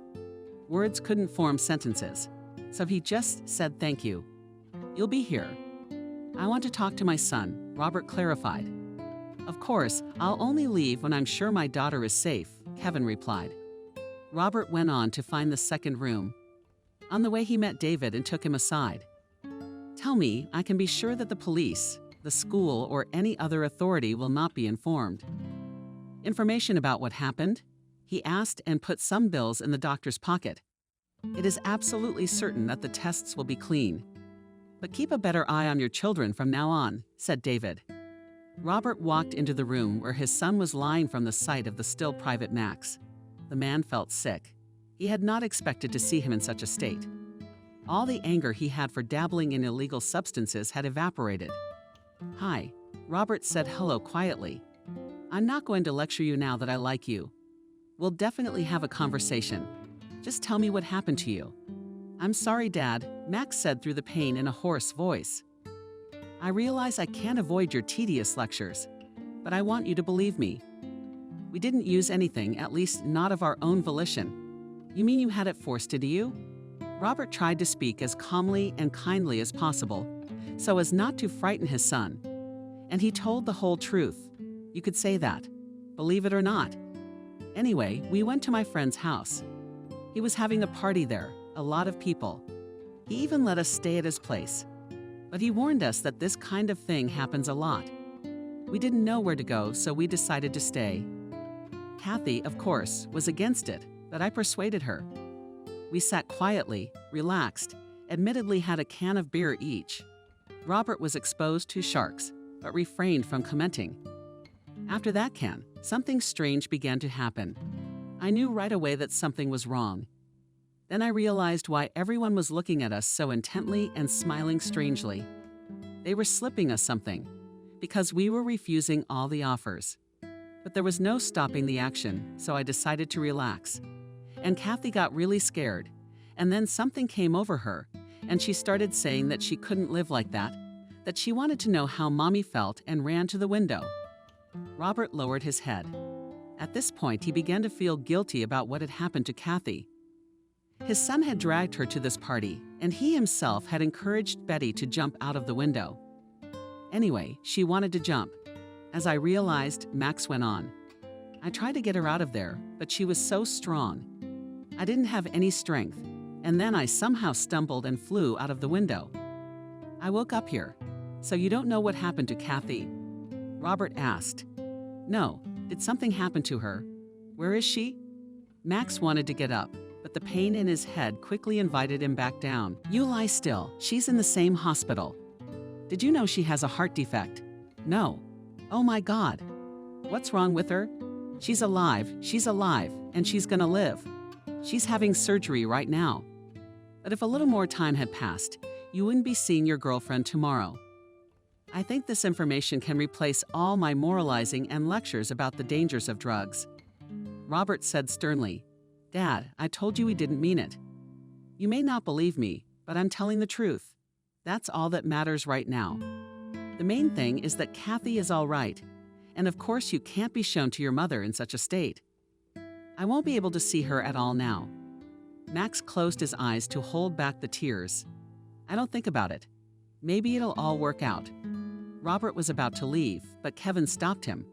Words couldn't form sentences, so he just said thank you. You'll be here. I want to talk to my son, Robert clarified. Of course, I'll only leave when I'm sure my daughter is safe, Kevin replied. Robert went on to find the second room. On the way, he met David and took him aside. Tell me, I can be sure that the police, the school, or any other authority will not be informed. Information about what happened? He asked and put some bills in the doctor's pocket. It is absolutely certain that the tests will be clean. But keep a better eye on your children from now on, said David. Robert walked into the room where his son was lying from the sight of the still Private Max. The man felt sick. He had not expected to see him in such a state. All the anger he had for dabbling in illegal substances had evaporated. Hi, Robert said hello quietly. I'm not going to lecture you now that I like you. We'll definitely have a conversation. Just tell me what happened to you. I'm sorry, Dad, Max said through the pain in a hoarse voice. I realize I can't avoid your tedious lectures, but I want you to believe me. We didn't use anything, at least not of our own volition. You mean you had it forced into you? Robert tried to speak as calmly and kindly as possible, so as not to frighten his son. And he told the whole truth. You could say that, believe it or not. Anyway, we went to my friend's house. He was having a party there, a lot of people. He even let us stay at his place. But he warned us that this kind of thing happens a lot. We didn't know where to go, so we decided to stay. Kathy, of course, was against it, but I persuaded her. We sat quietly, relaxed, admittedly had a can of beer each. Robert was exposed to sharks, but refrained from commenting. After that can, something strange began to happen. I knew right away that something was wrong. Then I realized why everyone was looking at us so intently and smiling strangely. They were slipping us something, because we were refusing all the offers. But there was no stopping the action, so I decided to relax. And Kathy got really scared, and then something came over her, and she started saying that she couldn't live like that she wanted to know how Mommy felt and ran to the window. Robert lowered his head. At this point, he began to feel guilty about what had happened to Kathy. His son had dragged her to this party, and he himself had encouraged Betty to jump out of the window. Anyway, she wanted to jump. As I realized, Max went on. I tried to get her out of there, but she was so strong. I didn't have any strength, and then I somehow stumbled and flew out of the window. I woke up here. So you don't know what happened to Kathy? Robert asked. No. Did something happen to her? Where is she? Max wanted to get up, but the pain in his head quickly invited him back down. You lie still. She's in the same hospital. Did you know she has a heart defect? No. Oh my God. What's wrong with her? She's alive, and she's gonna live. She's having surgery right now. But if a little more time had passed, you wouldn't be seeing your girlfriend tomorrow. I think this information can replace all my moralizing and lectures about the dangers of drugs. Robert said sternly, Dad, I told you we didn't mean it. You may not believe me, but I'm telling the truth. That's all that matters right now. The main thing is that Kathy is all right, and of course you can't be shown to your mother in such a state. I won't be able to see her at all now. Max closed his eyes to hold back the tears. I don't think about it. Maybe it'll all work out. Robert was about to leave, but Kevin stopped him.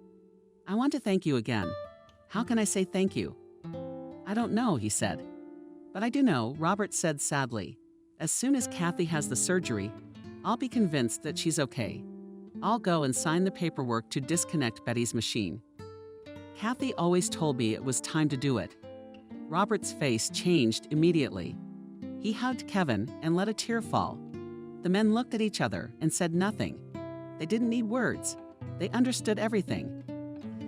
I want to thank you again. How can I say thank you? I don't know, he said. But I do know, Robert said sadly. As soon as Kathy has the surgery, I'll be convinced that she's okay. I'll go and sign the paperwork to disconnect Betty's machine. Kathy always told me it was time to do it. Robert's face changed immediately. He hugged Kevin and let a tear fall. The men looked at each other and said nothing. They didn't need words. They understood everything.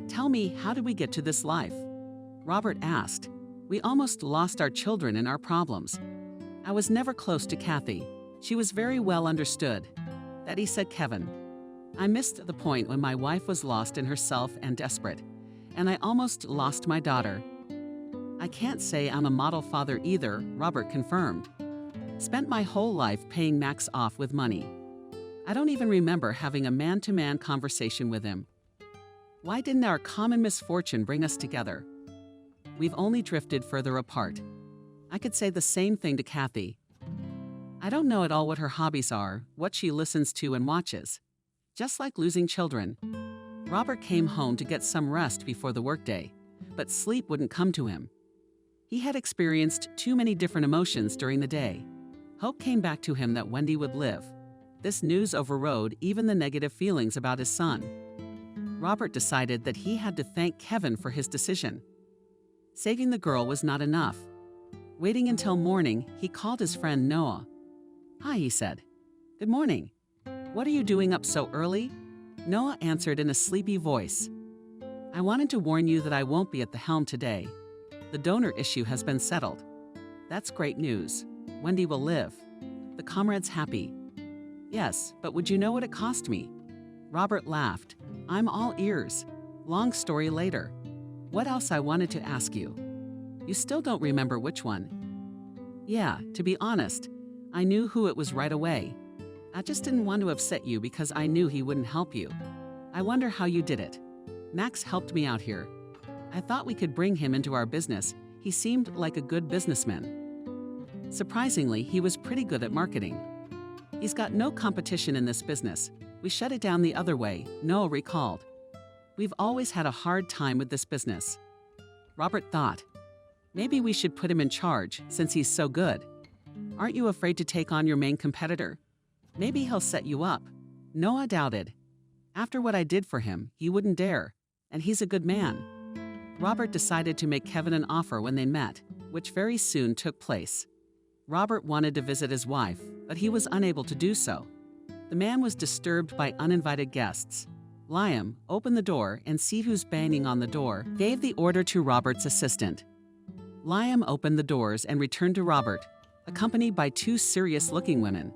Tell me, how did we get to this life? Robert asked. We almost lost our children in our problems. I was never close to Kathy. She was very well understood. Daddy said Kevin. I missed the point when my wife was lost in herself and desperate, and I almost lost my daughter. I can't say I'm a model father either, Robert confirmed. Spent my whole life paying Max off with money. I don't even remember having a man-to-man conversation with him. Why didn't our common misfortune bring us together? We've only drifted further apart. I could say the same thing to Kathy. I don't know at all what her hobbies are, what she listens to and watches. Just like losing children. Robert came home to get some rest before the workday, but sleep wouldn't come to him. He had experienced too many different emotions during the day. Hope came back to him that Wendy would live. This news overrode even the negative feelings about his son. Robert decided that he had to thank Kevin for his decision. Saving the girl was not enough. Waiting until morning, he called his friend Noah. Hi, he said. Good morning. What are you doing up so early? Noah answered in a sleepy voice. I wanted to warn you that I won't be at the helm today. The donor issue has been settled. That's great news. Wendy will live. The comrade's happy. Yes, but would you know what it cost me? Robert laughed. I'm all ears. Long story later. What else I wanted to ask you? You still don't remember which one? Yeah, to be honest, I knew who it was right away. I just didn't want to upset you because I knew he wouldn't help you. I wonder how you did it. Max helped me out here. I thought we could bring him into our business. He seemed like a good businessman. Surprisingly, he was pretty good at marketing. He's got no competition in this business. We shut it down the other way, Noah recalled. We've always had a hard time with this business. Robert thought, maybe we should put him in charge since he's so good. Aren't you afraid to take on your main competitor? Maybe he'll set you up. Noah doubted. After what I did for him, he wouldn't dare, and he's a good man. Robert decided to make Kevin an offer when they met, which very soon took place. Robert wanted to visit his wife, but he was unable to do so. The man was disturbed by uninvited guests. Liam, open the door and see who's banging on the door, gave the order to Robert's assistant. Liam opened the doors and returned to Robert, accompanied by two serious-looking women.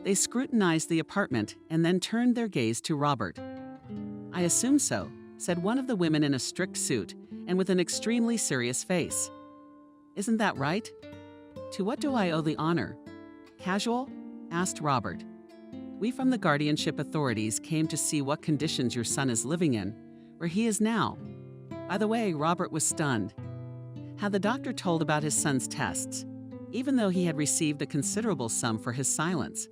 They scrutinized the apartment and then turned their gaze to Robert. I assume so, said one of the women in a strict suit and with an extremely serious face. Isn't that right? To what do I owe the honor? Casual? Asked Robert. We from the guardianship authorities came to see what conditions your son is living in, where he is now. By the way, Robert was stunned. Had the doctor told about his son's tests, even though he had received a considerable sum for his silence?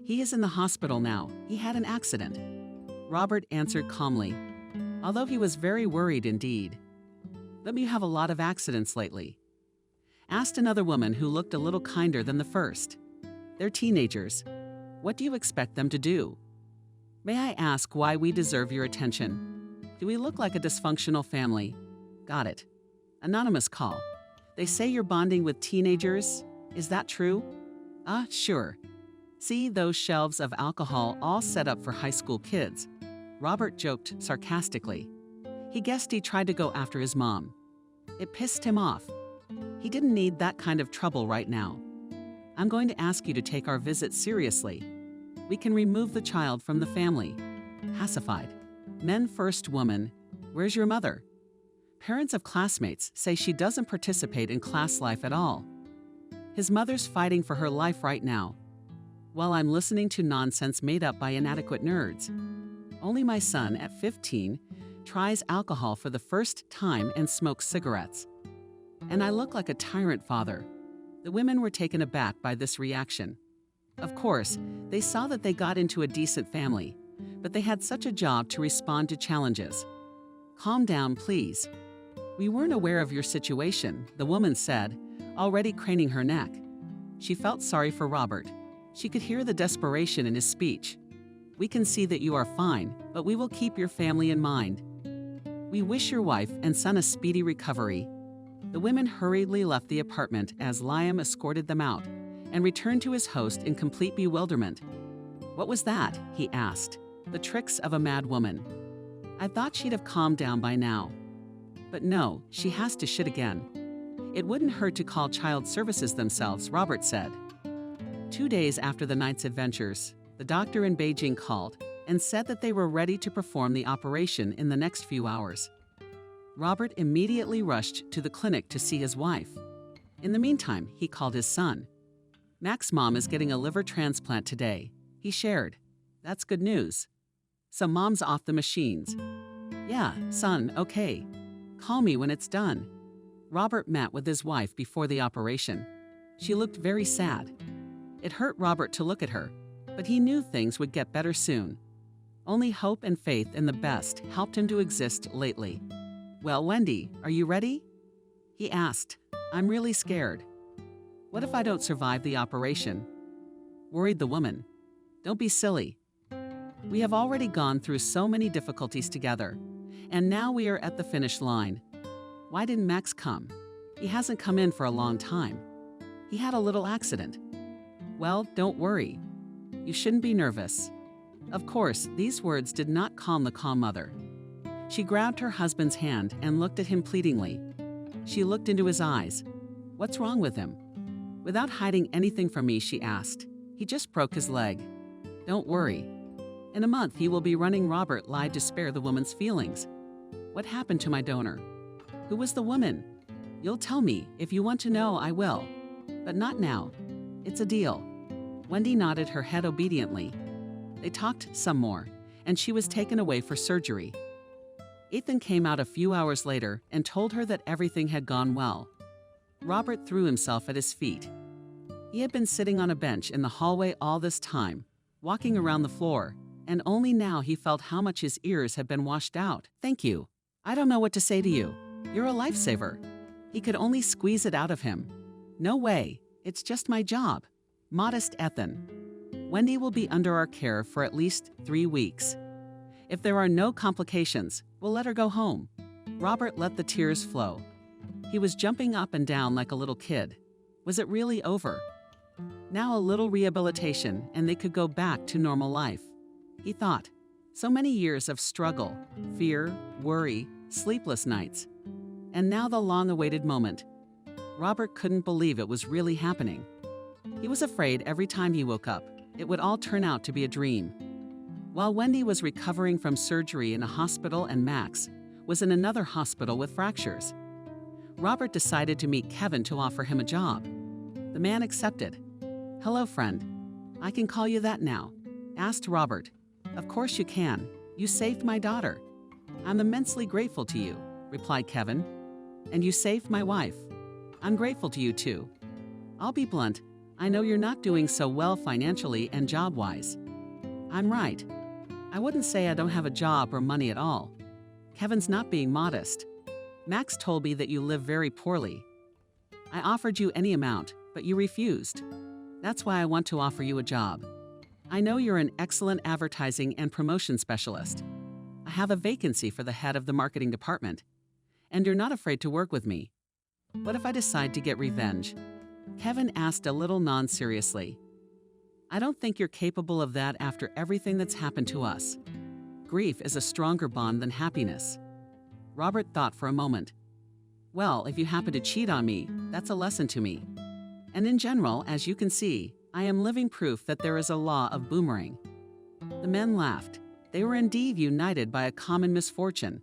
He is in the hospital now. He had an accident. Robert answered calmly, although he was very worried indeed. Let me have a lot of accidents lately. Asked another woman who looked a little kinder than the first. They're teenagers. What do you expect them to do? May I ask why we deserve your attention? Do we look like a dysfunctional family? Got it. Anonymous call. They say you're bonding with teenagers. Is that true? Sure. See those shelves of alcohol all set up for high school kids? Robert joked sarcastically. He guessed he tried to go after his mom. It pissed him off. He didn't need that kind of trouble right now. I'm going to ask you to take our visit seriously. We can remove the child from the family. Pacified. Men first, woman. Where's your mother? Parents of classmates say she doesn't participate in class life at all. His mother's fighting for her life right now, while I'm listening to nonsense made up by inadequate nerds. Only my son, at 15, tries alcohol for the first time and smokes cigarettes. And I look like a tyrant father. The women were taken aback by this reaction. Of course, they saw that they got into a decent family, but they had such a job to respond to challenges. Calm down, please. We weren't aware of your situation, the woman said, already craning her neck. She felt sorry for Robert. She could hear the desperation in his speech. We can see that you are fine, but we will keep your family in mind. We wish your wife and son a speedy recovery. The women hurriedly left the apartment as Liam escorted them out and returned to his host in complete bewilderment. What was that? He asked. The tricks of a mad woman. I thought she'd have calmed down by now. But no, she has to shit again. It wouldn't hurt to call child services themselves, Robert said. 2 days after the night's adventures, the doctor in Beijing called and said that they were ready to perform the operation in the next few hours. Robert immediately rushed to the clinic to see his wife. In the meantime, he called his son. Mac's mom is getting a liver transplant today, he shared. That's good news. So mom's off the machines. Yeah, son, okay. Call me when it's done. Robert met with his wife before the operation. She looked very sad. It hurt Robert to look at her, but he knew things would get better soon. Only hope and faith in the best helped him to exist lately. Well, Wendy, are you ready? He asked. I'm really scared. What if I don't survive the operation? Worried the woman. Don't be silly. We have already gone through so many difficulties together, and now we are at the finish line. Why didn't Max come? He hasn't come in for a long time. He had a little accident. Well, don't worry. You shouldn't be nervous. Of course, these words did not calm the calm mother. She grabbed her husband's hand and looked at him pleadingly. She looked into his eyes. What's wrong with him? Without hiding anything from me, she asked. He just broke his leg. Don't worry. In a month, he will be running. Robert lied to spare the woman's feelings. What happened to my donor? Who was the woman? You'll tell me. If you want to know, I will. But not now. It's a deal. Wendy nodded her head obediently. They talked some more, and she was taken away for surgery. Ethan came out a few hours later and told her that everything had gone well. Robert threw himself at his feet. He had been sitting on a bench in the hallway all this time, walking around the floor, and only now he felt how much his ears had been washed out. Thank you. I don't know what to say to you. You're a lifesaver. He could only squeeze it out of him. No way. It's just my job. Modest Ethan. Wendy will be under our care for at least 3 weeks. If there are no complications, we'll let her go home. Robert let the tears flow. He was jumping up and down like a little kid. Was it really over? Now a little rehabilitation and they could go back to normal life. He thought. So many years of struggle, fear, worry, sleepless nights. And now the long-awaited moment. Robert couldn't believe it was really happening. He was afraid every time he woke up, it would all turn out to be a dream. While Wendy was recovering from surgery in a hospital and Max was in another hospital with fractures, Robert decided to meet Kevin to offer him a job. The man accepted. "Hello, friend. I can call you that now?" asked Robert. "Of course you can. You saved my daughter." "I'm immensely grateful to you," replied Kevin. "And you saved my wife. I'm grateful to you too. I'll be blunt, I know you're not doing so well financially and job-wise." "I'm right. I wouldn't say I don't have a job or money at all." Kevin's not being modest. "Max told me that you live very poorly. I offered you any amount, but you refused. That's why I want to offer you a job. I know you're an excellent advertising and promotion specialist. I have a vacancy for the head of the marketing department, and you're not afraid to work with me. What if I decide to get revenge?" Kevin asked a little non-seriously. "I don't think you're capable of that after everything that's happened to us. Grief is a stronger bond than happiness." Robert thought for a moment. "Well, if you happen to cheat on me, that's a lesson to me. And in general, as you can see, I am living proof that there is a law of boomerang." The men laughed. They were indeed united by a common misfortune.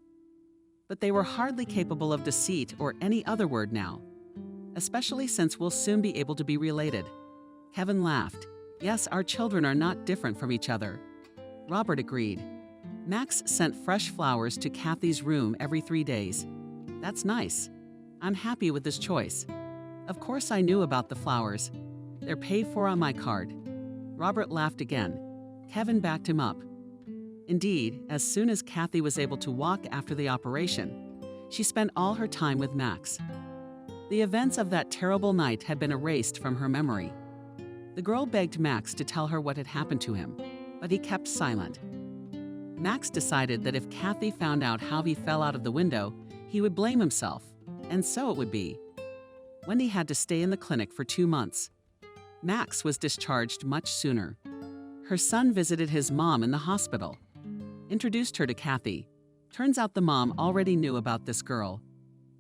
But they were hardly capable of deceit or any other word now, especially since we'll soon be able to be related. Kevin laughed. "Yes, our children are not different from each other." Robert agreed. Max sent fresh flowers to Kathy's room every 3 days. "That's nice. I'm happy with this choice. Of course I knew about the flowers. They're paid for on my card." Robert laughed again. Kevin backed him up. Indeed, as soon as Kathy was able to walk after the operation, she spent all her time with Max. The events of that terrible night had been erased from her memory. The girl begged Max to tell her what had happened to him, but he kept silent. Max decided that if Kathy found out how he fell out of the window, he would blame himself, and so it would be. Wendy had to stay in the clinic for 2 months. Max was discharged much sooner. Her son visited his mom in the hospital, introduced her to Kathy. Turns out the mom already knew about this girl.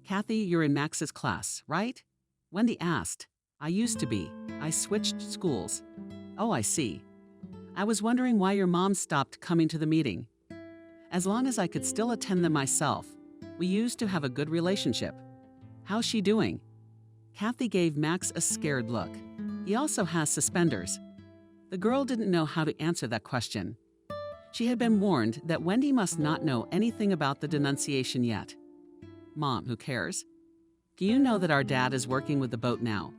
"Kathy, you're in Max's class, right?" Wendy asked. "I used to be. I switched schools." "Oh, I see. I was wondering why your mom stopped coming to the meeting. As long as I could still attend them myself, we used to have a good relationship. How's she doing?" Kathy gave Max a scared look. "He also has suspenders." The girl didn't know how to answer that question. She had been warned that Wendy must not know anything about the denunciation yet. "Mom, who cares? Do you know that our dad is working with the boat now?"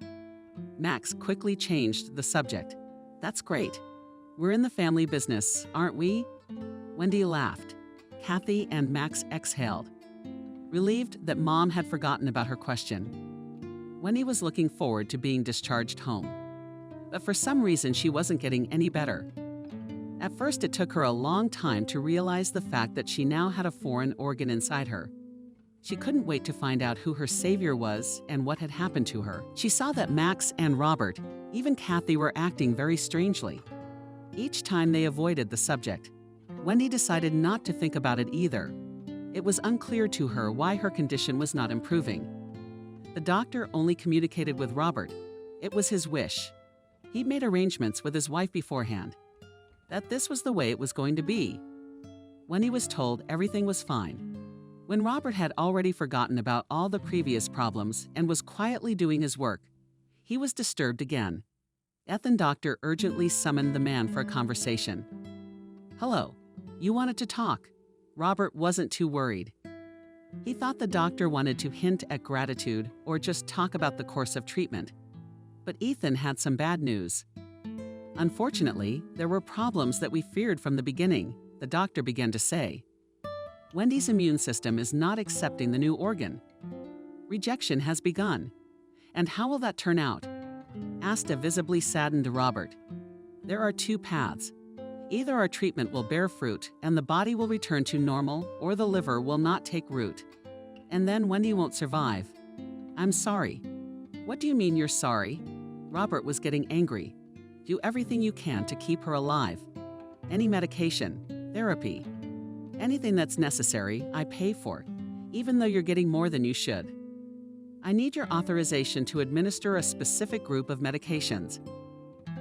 Max quickly changed the subject. "That's great. We're in the family business, aren't we?" Wendy laughed. Kathy and Max exhaled, relieved that Mom had forgotten about her question. Wendy was looking forward to being discharged home. But for some reason, she wasn't getting any better. At first, it took her a long time to realize the fact that she now had a foreign organ inside her. She couldn't wait to find out who her savior was and what had happened to her. She saw that Max and Robert, even Kathy, were acting very strangely. Each time they avoided the subject. Wendy decided not to think about it either. It was unclear to her why her condition was not improving. The doctor only communicated with Robert. It was his wish. He'd made arrangements with his wife beforehand that this was the way it was going to be. Wendy was told everything was fine. When Robert had already forgotten about all the previous problems and was quietly doing his work, he was disturbed again. Ethan Doctor urgently summoned the man for a conversation. "Hello, you wanted to talk." Robert wasn't too worried. He thought the doctor wanted to hint at gratitude or just talk about the course of treatment. But Ethan had some bad news. "Unfortunately, there were problems that we feared from the beginning," the doctor began to say. "Wendy's immune system is not accepting the new organ. Rejection has begun. And how will that turn out?" asked a visibly saddened Robert. "There are 2 paths. Either our treatment will bear fruit and the body will return to normal, or the liver will not take root. And then Wendy won't survive." "I'm sorry." "What do you mean you're sorry?" Robert was getting angry. "Do everything you can to keep her alive. Any medication, therapy, anything that's necessary, I pay for, even though you're getting more than you should. I need your authorization to administer a specific group of medications.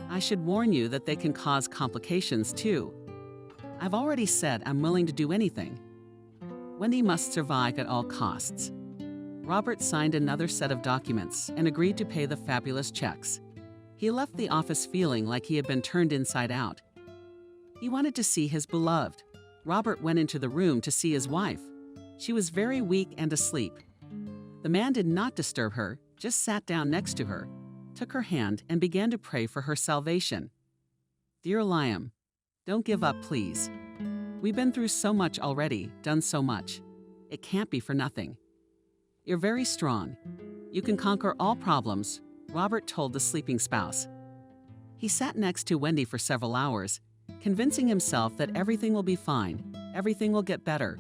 I should warn you that they can cause complications too. I've already said I'm willing to do anything. Wendy must survive at all costs." Robert signed another set of documents and agreed to pay the fabulous checks. He left the office feeling like he had been turned inside out. He wanted to see his beloved. Robert went into the room to see his wife. She was very weak and asleep. The man did not disturb her, just sat down next to her, took her hand, and began to pray for her salvation. "Dear Liam, don't give up, please. We've been through so much already, done so much. It can't be for nothing. You're very strong. You can conquer all problems," Robert told the sleeping spouse. He sat next to Wendy for several hours, convincing himself that everything will be fine, everything will get better.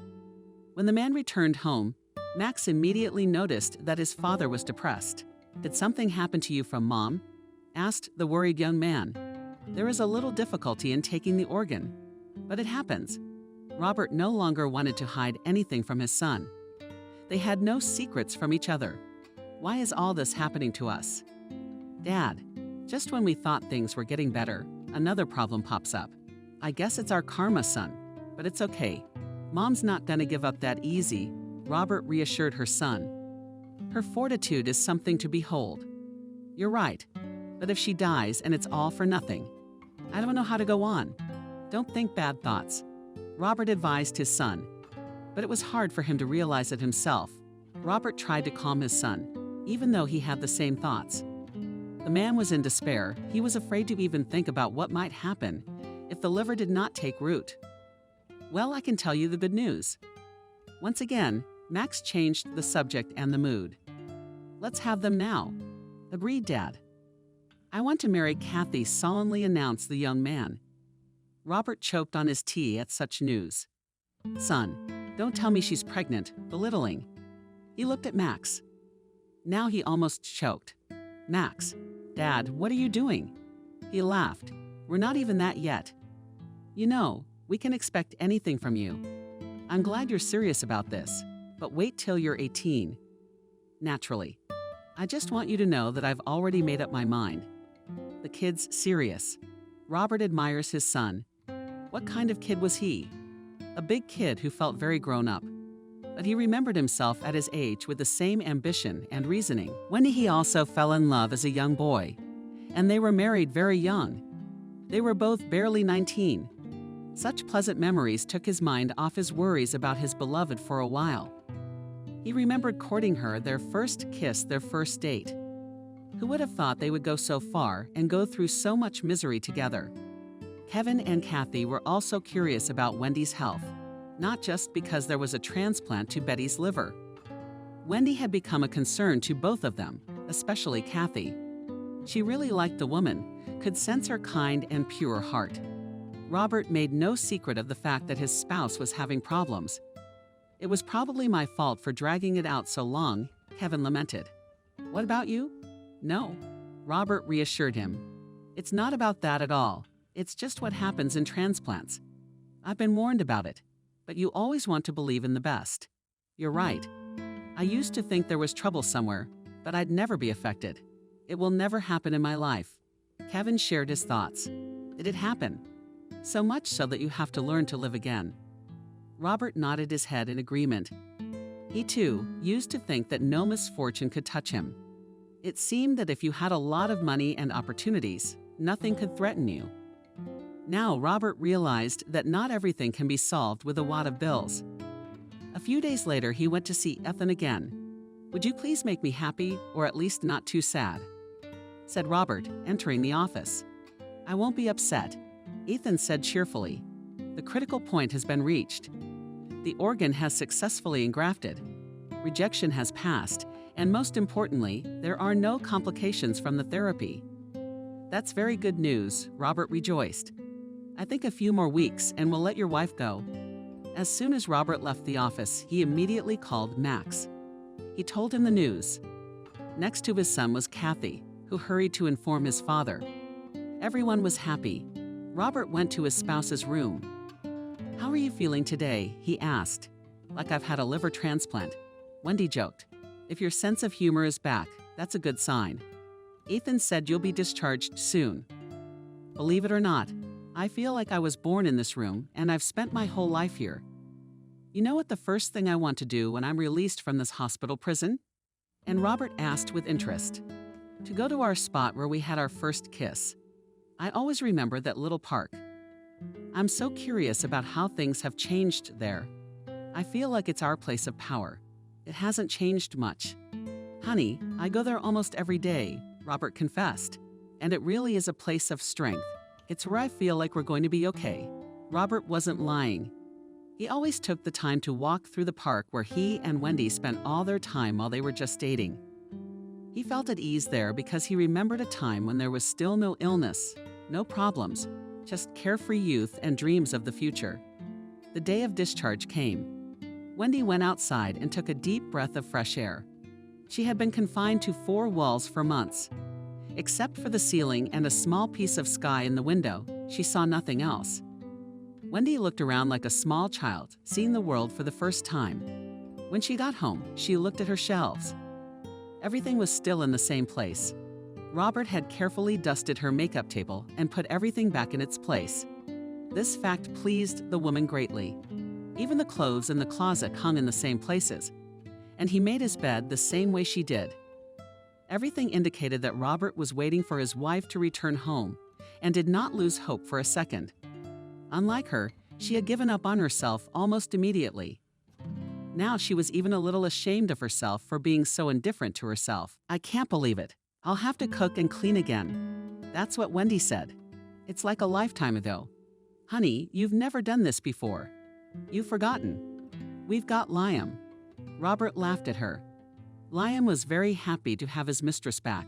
When the man returned home, Max immediately noticed that his father was depressed. "Did something happen to you from Mom?" asked the worried young man. "There is a little difficulty in taking the organ, but it happens." Robert no longer wanted to hide anything from his son. They had no secrets from each other. "Why is all this happening to us?" "Dad, just when we thought things were getting better, another problem pops up. I guess it's our karma, son, but it's okay. Mom's not gonna give up that easy," Robert reassured her son. "Her fortitude is something to behold." "You're right, but if she dies and it's all for nothing, I don't know how to go on. Don't think bad thoughts," Robert advised his son. But it was hard for him to realize it himself. Robert tried to calm his son, even though he had the same thoughts. The man was in despair. He was afraid to even think about what might happen if the liver did not take root. "Well, I can tell you the good news." Once again, Max changed the subject and the mood. "Let's have them now." "Agreed, Dad." "I want to marry Kathy," solemnly announced the young man. Robert choked on his tea at such news. "Son, don't tell me she's pregnant," belittling. He looked at Max. Now he almost choked. "Max, Dad, what are you doing?" He laughed. "We're not even that yet. You know, we can expect anything from you. I'm glad you're serious about this, but wait till you're 18. Naturally. I just want you to know that I've already made up my mind." The kid's serious. Robert admires his son. What kind of kid was he? A big kid who felt very grown up. But he remembered himself at his age with the same ambition and reasoning. When he also fell in love as a young boy, and they were married very young. They were both barely 19. Such pleasant memories took his mind off his worries about his beloved for a while. He remembered courting her, their first kiss, their first date. Who would have thought they would go so far and go through so much misery together? Kevin and Kathy were also curious about Wendy's health, not just because there was a transplant to Betty's liver. Wendy had become a concern to both of them, especially Kathy. She really liked the woman, could sense her kind and pure heart. Robert made no secret of the fact that his spouse was having problems. "It was probably my fault for dragging it out so long," Kevin lamented. "What about you?" "No," Robert reassured him. "It's not about that at all. It's just what happens in transplants. I've been warned about it, but you always want to believe in the best. You're right. I used to think there was trouble somewhere, but I'd never be affected. It will never happen in my life." Kevin shared his thoughts. "Did it happen? So much so that you have to learn to live again." Robert nodded his head in agreement. He too used to think that no misfortune could touch him. It seemed that if you had a lot of money and opportunities, nothing could threaten you. Now Robert realized that not everything can be solved with a wad of bills. A few days later, he went to see Ethan again. "Would you please make me happy, or at least not too sad?" said Robert, entering the office. "I won't be upset," Ethan said cheerfully. "The critical point has been reached. The organ has successfully engrafted. Rejection has passed, and most importantly, there are no complications from the therapy." "That's very good news," Robert rejoiced. "I think a few more weeks and we'll let your wife go." As soon as Robert left the office, he immediately called Max. He told him the news. Next to his son was Kathy, who hurried to inform his father. Everyone was happy. Robert went to his spouse's room. "How are you feeling today?" he asked. "Like I've had a liver transplant," Wendy joked. "If your sense of humor is back, that's a good sign." Ethan said, "You'll be discharged soon." "Believe it or not, I feel like I was born in this room and I've spent my whole life here. You know what the first thing I want to do when I'm released from this hospital prison?" And Robert asked with interest. To go to our spot where we had our first kiss. I always remember that little park. I'm so curious about how things have changed there. I feel like it's our place of power. It hasn't changed much. Honey, I go there almost every day, Robert confessed. And it really is a place of strength. It's where I feel like we're going to be okay. Robert wasn't lying. He always took the time to walk through the park where he and Wendy spent all their time while they were just dating. He felt at ease there because he remembered a time when there was still no illness, no problems, just carefree youth and dreams of the future. The day of discharge came. Wendy went outside and took a deep breath of fresh air. She had been confined to 4 walls for months. Except for the ceiling and a small piece of sky in the window, she saw nothing else. Wendy looked around like a small child, seeing the world for the first time. When she got home, she looked at her shelves. Everything was still in the same place. Robert had carefully dusted her makeup table and put everything back in its place. This fact pleased the woman greatly. Even the clothes in the closet hung in the same places, and he made his bed the same way she did. Everything indicated that Robert was waiting for his wife to return home and did not lose hope for a second. Unlike her, she had given up on herself almost immediately. Now she was even a little ashamed of herself for being so indifferent to herself. I can't believe it. I'll have to cook and clean again. That's what Wendy said. It's like a lifetime ago. Honey, you've never done this before. You've forgotten. We've got Liam. Robert laughed at her. Liam was very happy to have his mistress back.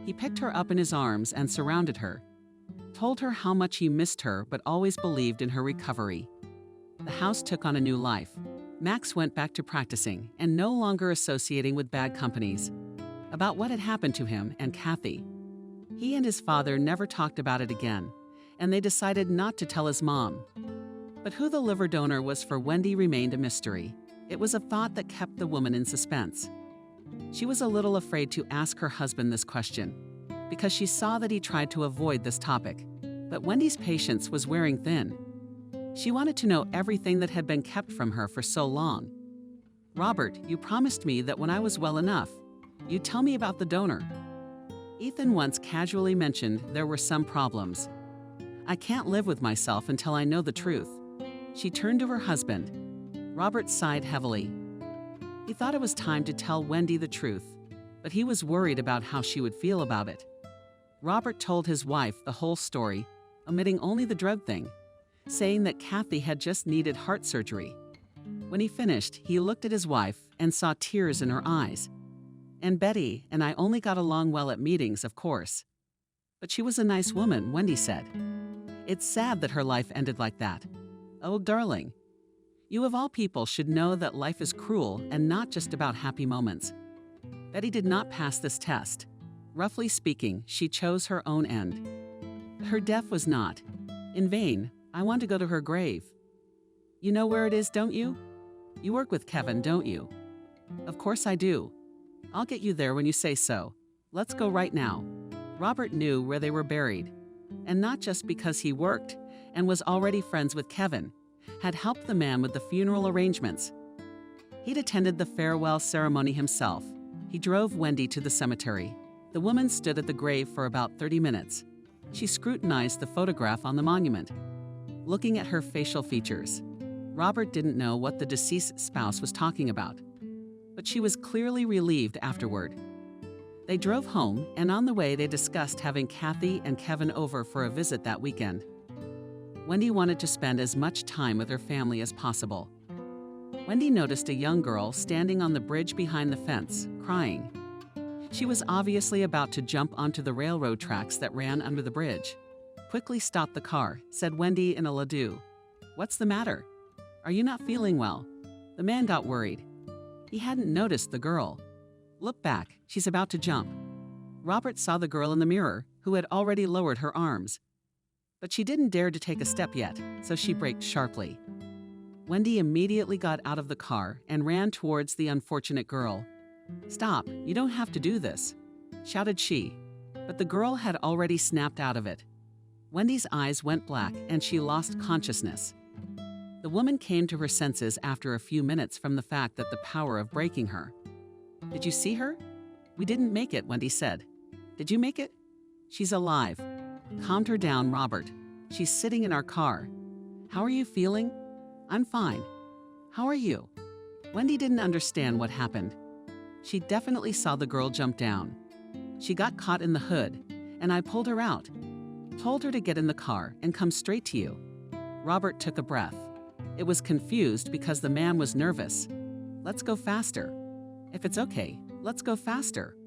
He picked her up in his arms and surrounded her, told her how much he missed her but always believed in her recovery. The house took on a new life. Max went back to practicing and no longer associating with bad companies. About what had happened to him and Kathy. He and his father never talked about it again, and they decided not to tell his mom. But who the liver donor was for Wendy remained a mystery. It was a thought that kept the woman in suspense. She was a little afraid to ask her husband this question, because she saw that he tried to avoid this topic. But Wendy's patience was wearing thin. She wanted to know everything that had been kept from her for so long. Robert, you promised me that when I was well enough, you'd tell me about the donor. Ethan once casually mentioned there were some problems. I can't live with myself until I know the truth. She turned to her husband. Robert sighed heavily. He thought it was time to tell Wendy the truth, but he was worried about how she would feel about it. Robert told his wife the whole story, omitting only the drug thing, saying that Kathy had just needed heart surgery. When he finished, he looked at his wife and saw tears in her eyes. And Betty and I only got along well at meetings, of course. But she was a nice woman, Wendy said. It's sad that her life ended like that. Oh, darling. You of all people should know that life is cruel and not just about happy moments. Betty did not pass this test. Roughly speaking, she chose her own end. Her death was not. In vain, I want to go to her grave. You know where it is, don't you? You work with Kevin, don't you? Of course I do. I'll get you there when you say so. Let's go right now. Robert knew where they were buried. And not just because he worked and was already friends with Kevin, had helped the man with the funeral arrangements. He'd attended the farewell ceremony himself. He drove Wendy to the cemetery. The woman stood at the grave for about 30 minutes. She scrutinized the photograph on the monument, looking at her facial features. Robert didn't know what the deceased spouse was talking about, but she was clearly relieved afterward. They drove home, and on the way they discussed having Kathy and Kevin over for a visit that weekend. Wendy wanted to spend as much time with her family as possible. Wendy noticed a young girl standing on the bridge behind the fence, crying. She was obviously about to jump onto the railroad tracks that ran under the bridge. Quickly stop the car, said Wendy in a Ladue. What's the matter? Are you not feeling well? The man got worried. He hadn't noticed the girl. Look back, she's about to jump. Robert saw the girl in the mirror, who had already lowered her arms. But she didn't dare to take a step yet, so she braked sharply. Wendy immediately got out of the car and ran towards the unfortunate girl. Stop, you don't have to do this, shouted she. But the girl had already snapped out of it. Wendy's eyes went black and she lost consciousness. The woman came to her senses after a few minutes from the fact that the power of breaking her. Did you see her? We didn't make it, Wendy said. Did you make it? She's alive. Calmed her down, Robert. She's sitting in our car. How are you feeling? I'm fine. How are you? Wendy didn't understand what happened. She definitely saw the girl jump down. She got caught in the hood, and I pulled her out. Told her to get in the car and come straight to you. Robert took a breath. It was confused because the man was nervous. Let's go faster. If it's okay, let's go faster.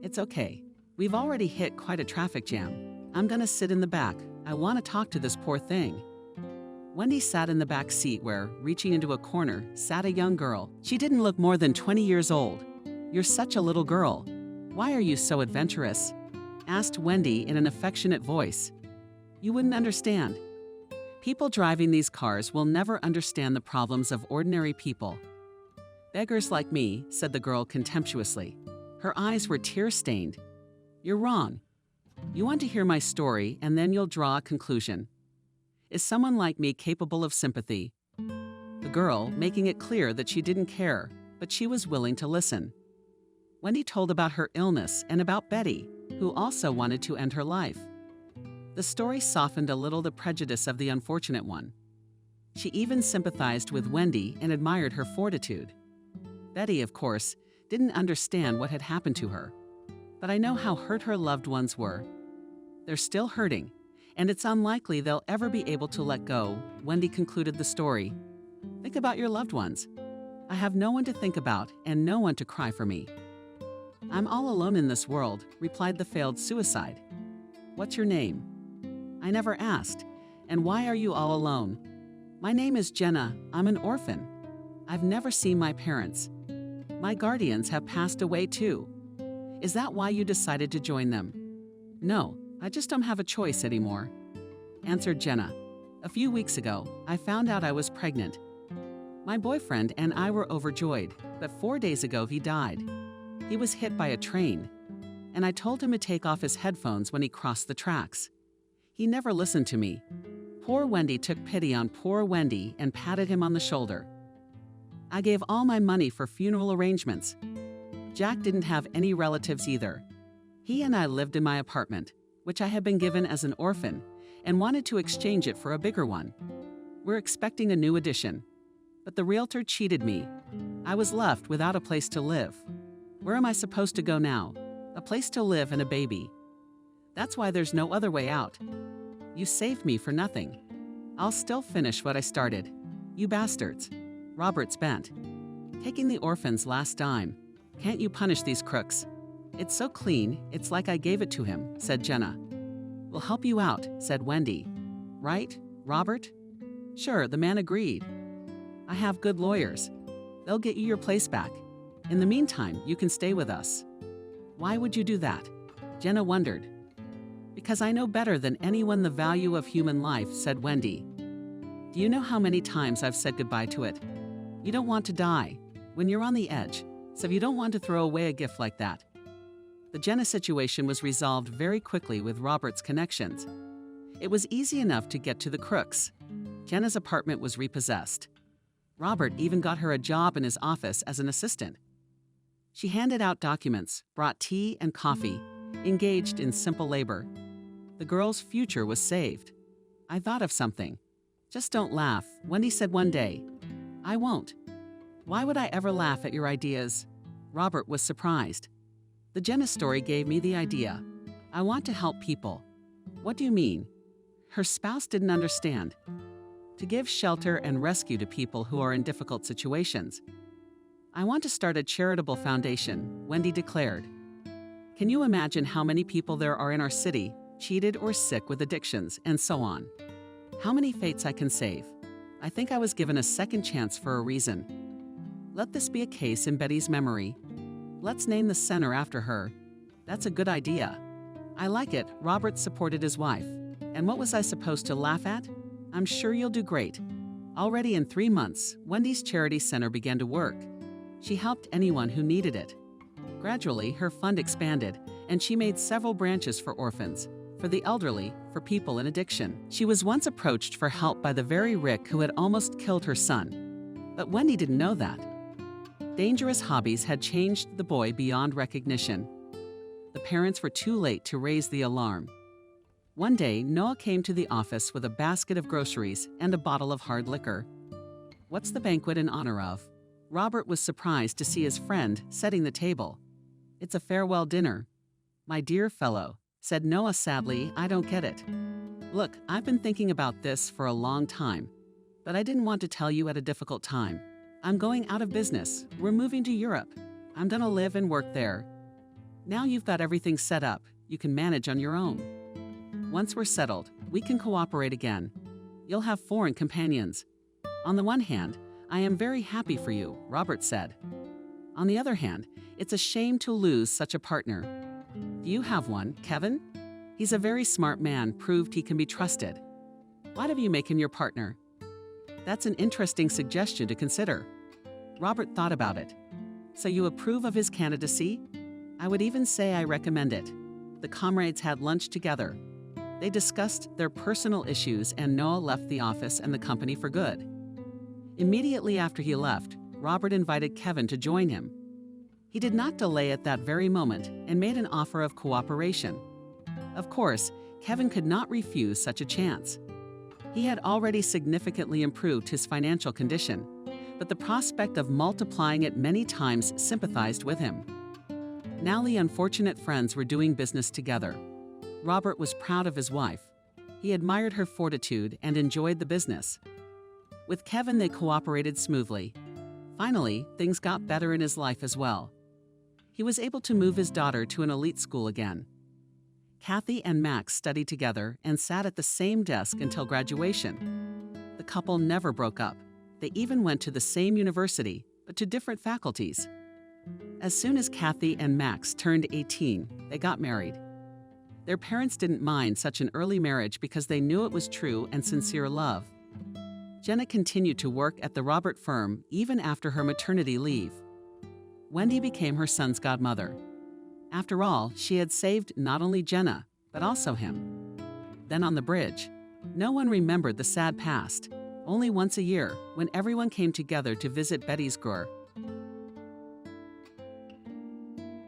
It's okay. We've already hit quite a traffic jam. I'm gonna sit in the back. I want to talk to this poor thing. Wendy sat in the back seat where, reaching into a corner, sat a young girl. She didn't look more than 20 years old. You're such a little girl. Why are you so adventurous? Asked Wendy in an affectionate voice. You wouldn't understand. People driving these cars will never understand the problems of ordinary people. Beggars like me, said the girl contemptuously. Her eyes were tear-stained. You're wrong. You want to hear my story and then you'll draw a conclusion. Is someone like me capable of sympathy? The girl, making it clear that she didn't care, but she was willing to listen. Wendy told about her illness and about Betty, who also wanted to end her life. The story softened a little the prejudice of the unfortunate one. She even sympathized with Wendy and admired her fortitude. Betty, of course, didn't understand what had happened to her. But I know how hurt her loved ones were. They're still hurting, and it's unlikely they'll ever be able to let go, Wendy concluded the story. Think about your loved ones. I have no one to think about and no one to cry for me. I'm all alone in this world, replied the failed suicide. What's your name? I never asked. And why are you all alone? My name is Jenna. I'm an orphan. I've never seen my parents. My guardians have passed away too. Is that why you decided to join them? No, I just don't have a choice anymore, answered Jenna. A few weeks ago, I found out I was pregnant. My boyfriend and I were overjoyed, but 4 days ago he died. He was hit by a train, and I told him to take off his headphones when he crossed the tracks. He never listened to me. Poor Wendy took pity on poor Wendy and patted him on the shoulder. I gave all my money for funeral arrangements. Jack didn't have any relatives either. He and I lived in my apartment, which I had been given as an orphan, and wanted to exchange it for a bigger one. We're expecting a new addition. But the realtor cheated me. I was left without a place to live. Where am I supposed to go now? A place to live and a baby. That's why there's no other way out. You saved me for nothing. I'll still finish what I started. You bastards. Robert's bent. Taking the orphan's last dime. Can't you punish these crooks? It's so clean, it's like I gave it to him, said Jenna. We'll help you out, said Wendy. Right, Robert? Sure, the man agreed. I have good lawyers. They'll get you your place back. In the meantime, you can stay with us. Why would you do that? Jenna wondered. Because I know better than anyone the value of human life, said Wendy. Do you know how many times I've said goodbye to it? You don't want to die when you're on the edge, so you don't want to throw away a gift like that. The Jenna situation was resolved very quickly with Robert's connections. It was easy enough to get to the crooks. Jenna's apartment was repossessed. Robert even got her a job in his office as an assistant. She handed out documents, brought tea and coffee, engaged in simple labor. The girl's future was saved. I thought of something. Just don't laugh, Wendy said one day. I won't. Why would I ever laugh at your ideas? Robert was surprised. The Jenna story gave me the idea. I want to help people. What do you mean? Her spouse didn't understand. To give shelter and rescue to people who are in difficult situations. I want to start a charitable foundation, Wendy declared. Can you imagine how many people there are in our city, cheated or sick with addictions, and so on? How many fates I can save? I think I was given a second chance for a reason. Let this be a case in Betty's memory. Let's name the center after her. That's a good idea. I like it, Robert supported his wife. And what was I supposed to laugh at? I'm sure you'll do great. Already in 3 months, Wendy's charity center began to work. She helped anyone who needed it. Gradually, her fund expanded, and she made several branches for orphans, for the elderly, for people in addiction. She was once approached for help by the very Rick who had almost killed her son. But Wendy didn't know that. Dangerous hobbies had changed the boy beyond recognition. The parents were too late to raise the alarm. One day, Noah came to the office with a basket of groceries and a bottle of hard liquor. "What's the banquet in honor of?" Robert was surprised to see his friend setting the table. "It's a farewell dinner." "My dear fellow," said Noah sadly, "I don't get it. Look, I've been thinking about this for a long time, but I didn't want to tell you at a difficult time. I'm going out of business. We're moving to Europe. I'm gonna live and work there. Now you've got everything set up. You can manage on your own. Once we're settled, we can cooperate again. You'll have foreign companions. On the one hand, I am very happy for you," Robert said. "On the other hand, it's a shame to lose such a partner. Do you have one, Kevin? He's a very smart man, proved he can be trusted. Why don't you make him your partner?" "That's an interesting suggestion to consider." Robert thought about it. "So you approve of his candidacy?" "I would even say I recommend it." The comrades had lunch together. They discussed their personal issues, and Noah left the office and the company for good. Immediately after he left, Robert invited Kevin to join him. He did not delay at that very moment and made an offer of cooperation. Of course, Kevin could not refuse such a chance. He had already significantly improved his financial condition, but the prospect of multiplying it many times sympathized with him. Now the unfortunate friends were doing business together. Robert was proud of his wife. He admired her fortitude and enjoyed the business. With Kevin, they cooperated smoothly. Finally, things got better in his life as well. He was able to move his daughter to an elite school again. Kathy and Max studied together and sat at the same desk until graduation. The couple never broke up. They even went to the same university, but to different faculties. As soon as Kathy and Max turned 18, they got married. Their parents didn't mind such an early marriage because they knew it was true and sincere love. Jenna continued to work at the Robert firm even after her maternity leave. Wendy became her son's godmother. After all, she had saved not only Jenna, but also him. Then on the bridge, no one remembered the sad past. Only once a year, when everyone came together to visit Betty's Grur,